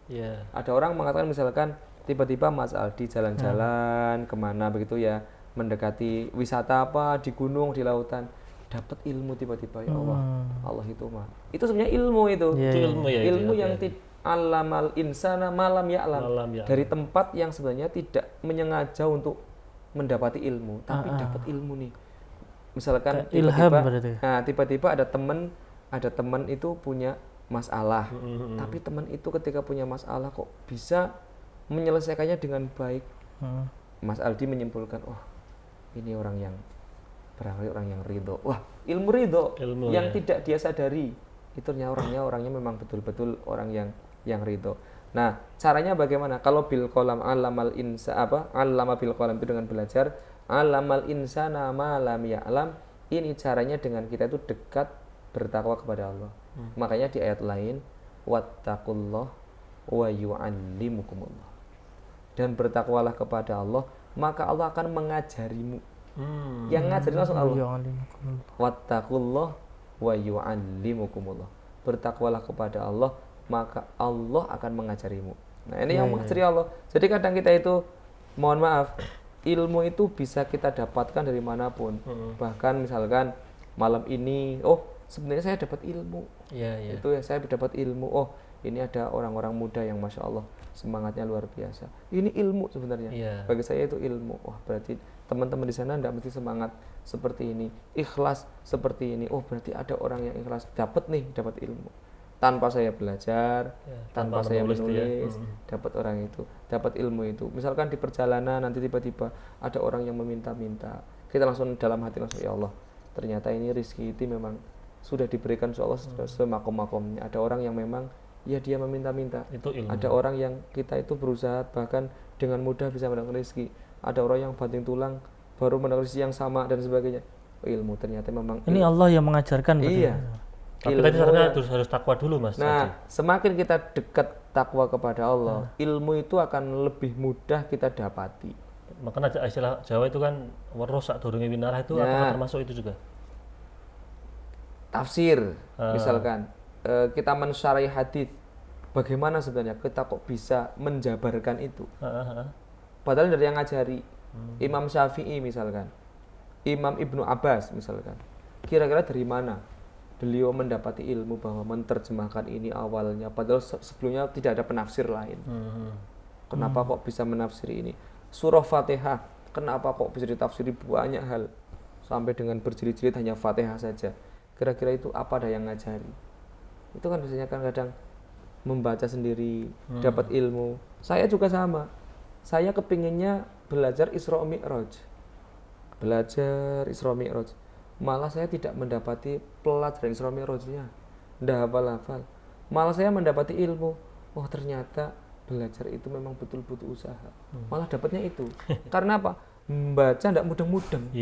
ada orang mengatakan misalkan tiba-tiba Mas Aldi jalan-jalan kemana begitu ya, mendekati wisata apa di gunung, di lautan, dapat ilmu tiba-tiba, ya Allah, Allah itu mah. Itu sebenarnya ilmu itu. Itu ilmu ya. Ilmu yang alamal insana malam ya'lam. Dari tempat yang sebenarnya tidak menyengaja untuk mendapati ilmu, tapi dapat ilmu nih. Misalkan tiba-tiba ada teman itu punya masalah, tapi teman itu ketika punya masalah kok bisa menyelesaikannya dengan baik. Mas Aldi menyimpulkan, oh ini orang yang barangkali orang yang ridho. Wah, ilmu ridho yang tidak dia sadari. Itu orangnya memang betul-betul orang yang ridho. Nah, caranya bagaimana? Kalau bil qalam allama bil qalam itu dengan belajar, allamal insana ma lam ya'lam. Ini caranya dengan kita itu dekat bertakwa kepada Allah. Makanya di ayat lain, wattaqullah wa yu'allimukumullah. Dan bertakwalah kepada Allah, maka Allah akan mengajarimu. Yang ngajarin langsung Allah. Wattaqullah wa yu'allimukumullah. Bertakwalah kepada Allah, maka Allah akan mengajarimu. Nah, ini yang mengajari Allah. Jadi kadang kita itu, mohon maaf, ilmu itu bisa kita dapatkan dari manapun. Bahkan misalkan malam ini, oh sebenarnya saya dapat ilmu. Itu ya, saya dapat ilmu. Oh, ini ada orang-orang muda yang Masya Allah semangatnya luar biasa. Ini ilmu sebenarnya. Bagi saya itu ilmu. Wah, berarti teman-teman di sana tidak mesti semangat seperti ini, ikhlas seperti ini. Oh, berarti ada orang yang ikhlas, dapat ilmu. Tanpa saya belajar, tanpa saya menulis, dapat orang itu, dapat ilmu itu. Misalkan di perjalanan nanti tiba-tiba ada orang yang meminta-minta, kita langsung dalam hati langsung, ya Allah, ternyata ini rezeki itu memang sudah diberikan Allah semakom-makomnya. Ada orang yang memang ya dia meminta-minta. Itu ilmu. Ada orang yang kita itu berusaha bahkan dengan mudah bisa mendapatkan rezeki. Ada orang yang banting tulang baru mendapatkan rezeki yang sama dan sebagainya. Ilmu ternyata memang ini ilmu. Allah yang mengajarkan. Iya. Tapi tadi sarannya harus takwa dulu, Mas. Nah, semakin kita dekat takwa kepada Allah, ilmu itu akan lebih mudah kita dapati. Makanya istilah Jawa itu kan weruh sak durunge winarah itu apakah termasuk itu juga? Tafsir, misalkan kita mensyarahi hadis, bagaimana sebenarnya kita kok bisa menjabarkan itu? Padahal dari yang ngajari Imam Syafi'i misalkan, Imam Ibnu Abbas misalkan, kira-kira dari mana beliau mendapati ilmu bahwa menerjemahkan ini awalnya, padahal sebelumnya tidak ada penafsir lain. Kenapa kok bisa menafsiri ini? Surah Fatihah, kenapa kok bisa ditafsiri banyak hal sampai dengan berjilid-jilid hanya Fatihah saja? Kira-kira itu apa ada yang ngajari? Itu kan biasanya kan kadang membaca sendiri, dapat ilmu. Saya juga sama. Saya kepinginnya belajar Isra Mi'raj. Malah saya tidak mendapati pelajaran Isra Mi'rajnya. Nggak hafal-hafal. Malah saya mendapati ilmu. Oh, ternyata belajar itu memang betul butuh usaha. Malah dapatnya itu. Karena apa? Membaca ndak mudeng-mudeng.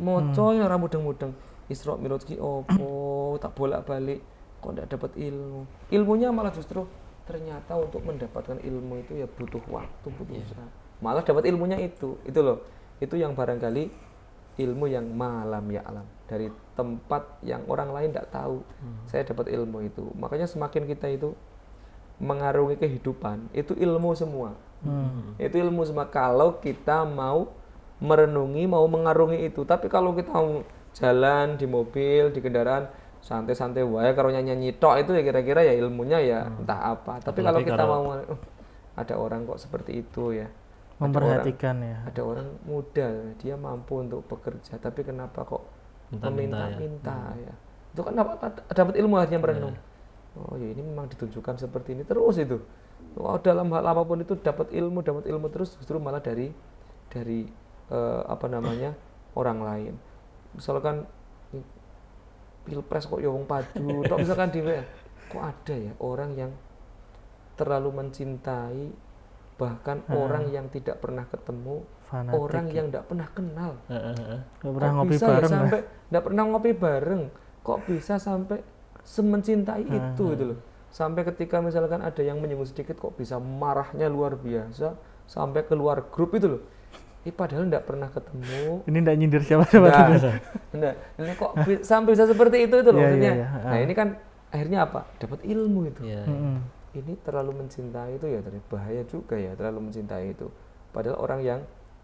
Moco ora mudeng-mudeng. Isra Mi'raj ki opo, tak bolak-balik kok ndak dapat ilmu. Ilmunya malah justru ternyata untuk mendapatkan ilmu itu ya butuh waktu, butuh usaha. Malah dapat ilmunya itu loh. Itu yang barangkali ilmu yang malam ya alam, dari tempat yang orang lain tidak tahu. Saya dapat ilmu itu. Makanya semakin kita itu mengarungi kehidupan, itu ilmu semua. Itu ilmu semua kalau kita mau merenungi, mau mengarungi itu. Tapi kalau kita mau jalan di mobil, di kendaraan santai-santai wae karo nyanyi tok, itu ya kira-kira ya ilmunya ya entah apa. Tapi kalau kita mau ada orang kok seperti itu ya, Memperhatikan ya. ada orang muda, dia mampu untuk bekerja, tapi kenapa kok meminta-minta ya? Itu kan dapat ilmu akhirnya merenung. Oh ya, ini memang ditunjukkan seperti ini terus itu. Oh, dalam hal apapun itu dapat ilmu terus, justru malah dari orang lain. Misalkan pilpres kok ya wong padu, tok misalkan kok ada ya orang yang terlalu mencintai, bahkan orang yang tidak pernah ketemu, Fanatik, orang yang tidak pernah kenal. Nggak pernah ngopi bisa bareng ya sampai tidak pernah ngopi bareng, kok bisa sampai semencintai itu gitu loh. Sampai ketika misalkan ada yang menyinggung sedikit kok bisa marahnya luar biasa sampai keluar grup itu loh. Padahal tidak pernah ketemu. Ini tidak nyindir siapa-siapa. Nah, ini kok sampai bisa seperti itu loh maksudnya. Nah, ini kan akhirnya apa? Dapat ilmu itu. Ini terlalu mencintai itu ya, bahaya juga ya terlalu mencintai itu. Padahal orang yang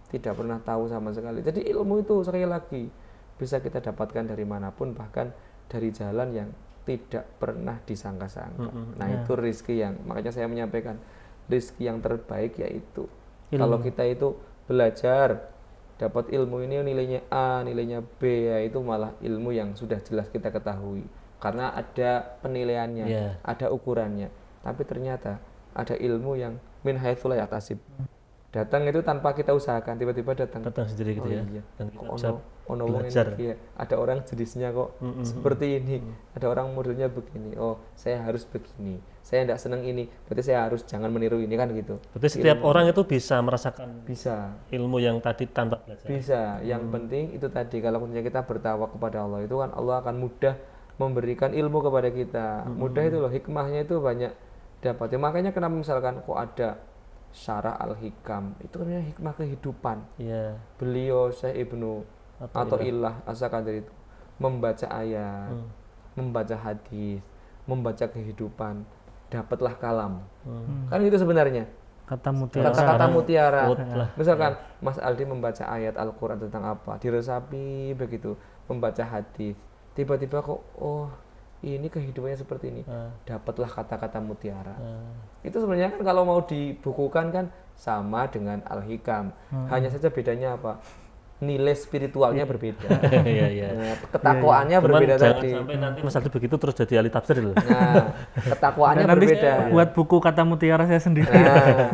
tidak pernah tahu sama sekali. Jadi ilmu itu sekali lagi bisa kita dapatkan dari manapun, bahkan dari jalan yang tidak pernah disangka-sangka. Nah, itu rezeki yang, makanya saya menyampaikan rezeki yang terbaik yaitu kalau kita itu belajar dapat ilmu ini nilainya A, nilainya B, ya itu malah ilmu yang sudah jelas kita ketahui karena ada penilaiannya, ada ukurannya. Tapi ternyata ada ilmu yang min haitsu la yahtasib. Datang itu tanpa kita usahakan, tiba-tiba datang sendiri gitu ya. Iya. Dan Kok kita ono belajar. ini, ya. Ada orang jenisnya kok seperti ini, ada orang modelnya begini. Oh, saya harus begini. Saya tidak senang ini, berarti saya harus jangan meniru ini kan gitu. Berarti setiap orang itu bisa merasakan Bisa. ilmu yang tadi tanpa belajar. Bisa. Yang penting itu tadi kalau kita bertawak kepada Allah itu kan Allah akan mudah memberikan ilmu kepada kita. Mudah itu loh, hikmahnya itu banyak dapat. Ya, makanya kenapa misalkan kok ada Syarah Al-Hikam, itu kan hikmah kehidupan. Beliau Syekh Ibnu Athaillah As-Sakandari itu membaca ayat, membaca hadis, membaca kehidupan, dapatlah kalam. Kan itu sebenarnya kata-kata mutiara. Misalkan Mas Aldi membaca ayat Al-Quran tentang apa, diresapi begitu, membaca hadis, tiba-tiba kok ini kehidupannya seperti ini, dapatlah kata-kata mutiara. Itu sebenarnya kan kalau mau dibukukan kan sama dengan Al-Hikam, hanya saja bedanya apa? Nilai spiritualnya berbeda. Nah, ketakwaannya berbeda tadi. Jangan sampai nanti Mas Aldi begitu terus jadi ahli tafsir loh. Nah, ketakwaannya berbeda. Buat buku kata mutiara saya sendiri. Nah,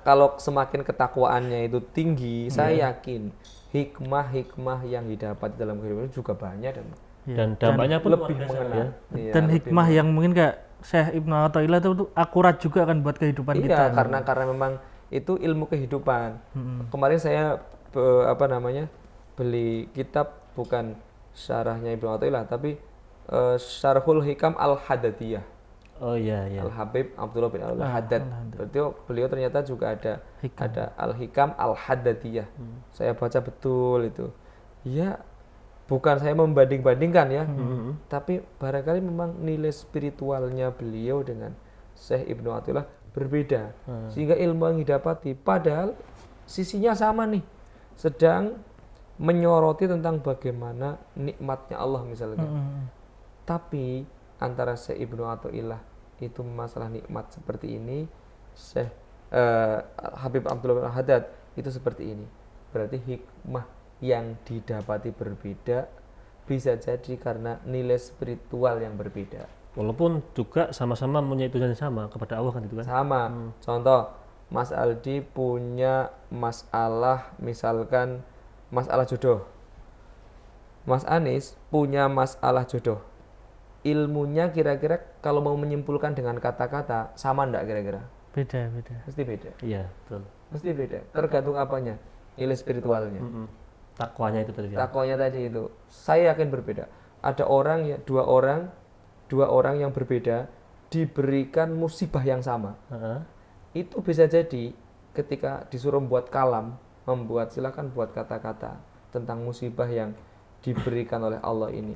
kalau semakin ketakwaannya itu tinggi, saya yakin hikmah-hikmah yang didapat dalam kehidupan itu juga banyak dan dampaknya pun lebih mengenal. Dan hikmah yang mungkin kayak Syekh Ibnu Athaillah itu akurat juga kan buat kehidupan kita. Iya, karena memang itu ilmu kehidupan. Kemarin saya beli kitab, bukan syarahnya Ibnu Athaillah tapi Syarhul Hikam Al-Haddadiyah. Al-Habib Abdullah bin Al-Haddad. Beliau ternyata juga ada Al-Hikam Al-Haddadiyah. Saya baca betul itu. Ya, bukan saya membanding-bandingkan ya, tapi barangkali memang nilai spiritualnya beliau dengan Syekh Ibnu Athaillah berbeda, sehingga ilmu yang didapati padahal sisinya sama nih, sedang menyoroti tentang bagaimana nikmatnya Allah misalnya. Tapi antara Syekh Ibnu Athaillah itu masalah nikmat seperti ini, Syekh Habib Abdullah bin Al-Haddad itu seperti ini. Berarti hikmah yang didapati berbeda, bisa jadi karena nilai spiritual yang berbeda. Walaupun juga sama-sama mempunyai tujuan yang sama kepada Allah kan itu kan. Sama. Contoh, Mas Aldi punya masalah, misalkan masalah jodoh. Mas Anis punya masalah jodoh. Ilmunya kira-kira kalau mau menyimpulkan dengan kata-kata sama enggak kira-kira? Beda. Mesti beda. Iya, betul. Mesti beda. Tergantung apanya? Nilai spiritualnya. Takwanya itu tadi. Takwanya tadi itu. Saya yakin berbeda. Ada dua orang yang berbeda diberikan musibah yang sama. Itu bisa jadi ketika disuruh membuat kalam, silakan buat kata-kata. tentang musibah yang diberikan oleh Allah ini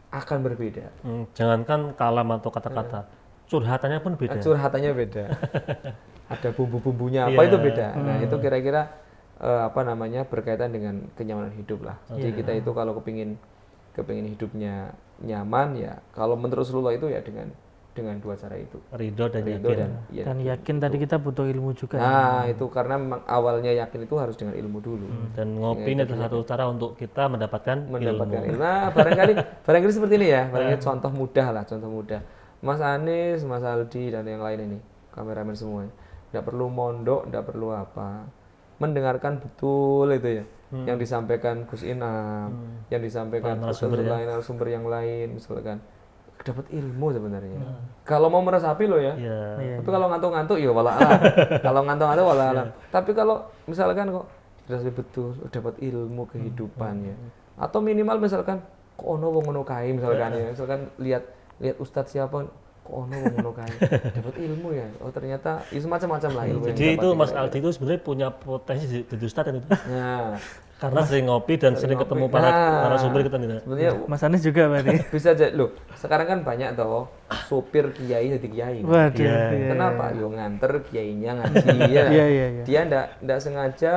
akan berbeda. Jangankan kalam atau kata-kata, curhatannya pun beda. Curhatannya beda. Ada bumbu-bumbunya apa Iya. itu beda. Nah, itu kira-kira berkaitan dengan kenyamanan hidup lah. Jadi kita itu kalau kepingin hidupnya nyaman ya, kalau menurut Rasulullah itu ya dengan dua cara itu. Ridho dan Ridho yakin. Dan yakin tadi kita butuh ilmu juga. Nah, itu karena memang awalnya yakin itu harus dengan ilmu dulu. Dan ngopi ini adalah satu cara untuk kita mendapatkan Mendapatkan ilmu. ilmu. Nah, barangkali seperti ini ya. Barangkali contoh mudah. Mas Anies, Mas Aldi dan yang lain ini, kameramen semuanya. Enggak perlu mondok, enggak perlu apa. Mendengarkan betul itu ya. Yang disampaikan Gus Inam, yang disampaikan narasumber yang lain misalkan. Dapat ilmu sebenarnya. Kalau mau meresapi loh ya. Iya. Tapi kalau ngantuk-ngantuk ya wala alam. Kalau ngantuk-ngantuk wala alam. Tapi kalau misalkan kok dirasa betul dapat ilmu kehidupan ya. Atau minimal misalkan kok ono wong ngono kae misalkan ya. Misalkan lihat ustadz siapa kok ono wong ngono kae. Dapat ilmu ya. Oh ternyata itu macam-macam lah ilmu. Jadi itu Mas Aldi itu sebenarnya punya potensi jadi ustadz kan itu. Nah, Karena sering ngopi dan sering ketemu para narasumber kita nih. sebenarnya Mas Anies juga berarti. bisa aja loh. Sekarang kan banyak toh sopir kiai jadi kiai. Waduh. Kenapa? Yo nganter kiainya ngaji ya. Iya. Dia ndak sengaja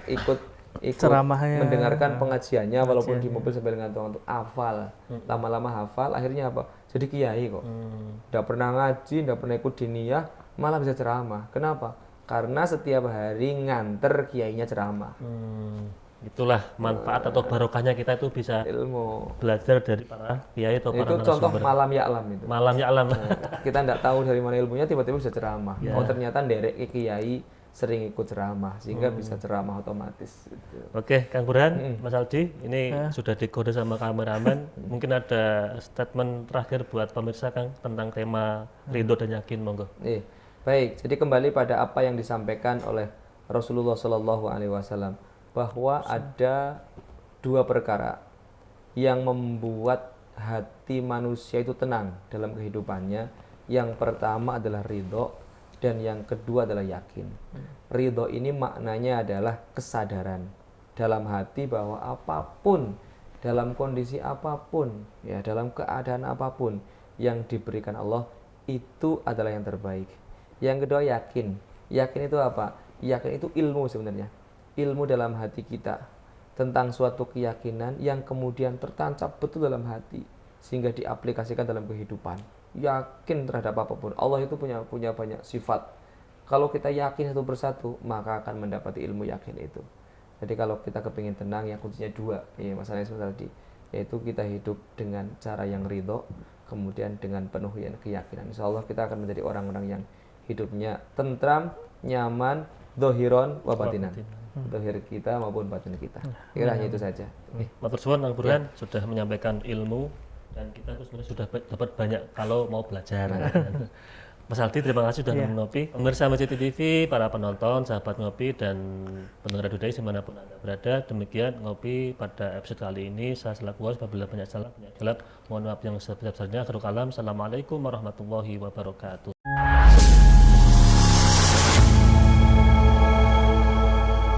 ikut Ceramahnya. mendengarkan pengajiannya walaupun di mobil sambil ngantuk-ngantuk hafal. Lama-lama hafal akhirnya apa? Jadi kiai kok. Ndak pernah ngaji, ndak pernah ikut diniyah, malah bisa ceramah. Kenapa? Karena setiap hari nganter kiainya ceramah. Itulah manfaat atau barokahnya kita itu bisa Ilmu. belajar dari para kiai atau para Itu contoh narasumber. malam ya'lam itu. Malam ya alam. Kita ndak tahu dari mana ilmunya tiba-tiba bisa ceramah. Oh ternyata nderek kiai sering ikut ceramah sehingga bisa ceramah otomatis gitu. Oke, Kang Burhan, Mas Aldi, ini sudah dikode sama kameramen. Mungkin ada statement terakhir buat pemirsa Kang tentang tema ridho dan yakin, monggo. Baik, jadi kembali pada apa yang disampaikan oleh Rasulullah Shallallahu Alaihi Wasallam bahwa ada dua perkara yang membuat hati manusia itu tenang dalam kehidupannya. Yang pertama adalah ridho dan yang kedua adalah yakin. Ridho ini maknanya adalah kesadaran dalam hati bahwa apapun, dalam kondisi apapun, ya dalam keadaan apapun yang diberikan Allah itu adalah yang terbaik. Yang kedua yakin. Yakin itu apa? Yakin itu ilmu sebenarnya. Ilmu dalam hati kita tentang suatu keyakinan yang kemudian tertancap betul dalam hati sehingga diaplikasikan dalam kehidupan. Yakin terhadap apapun. Allah itu punya banyak sifat. Kalau kita yakin satu persatu, maka akan mendapati ilmu yakin itu. Jadi kalau kita kepingin tenang, yang kuncinya dua, masalahnya seperti tadi, yaitu kita hidup dengan cara yang ridho, kemudian dengan penuh keyakinan. Insya Allah kita akan menjadi orang-orang yang hidupnya tentram, nyaman, dohiron, wabatinan. Dohir kita maupun batin kita. Kira-kira itu saja. Matur suwun Kang Burhan sudah menyampaikan ilmu dan kita itu sebenarnya sudah dapat banyak kalau mau belajar. Mas Aldi, terima kasih sudah ngopi. Pemirsa Masjid TV, para penonton, sahabat ngopi dan pendengar Radio Dai dimanapun Anda berada. Demikian ngopi pada episode kali ini. Saya selaku host, apabila banyak salah, banyak gelap, mohon maaf yang sebesar-besarnya. Akhirul kalam. Assalamualaikum warahmatullahi wabarakatuh.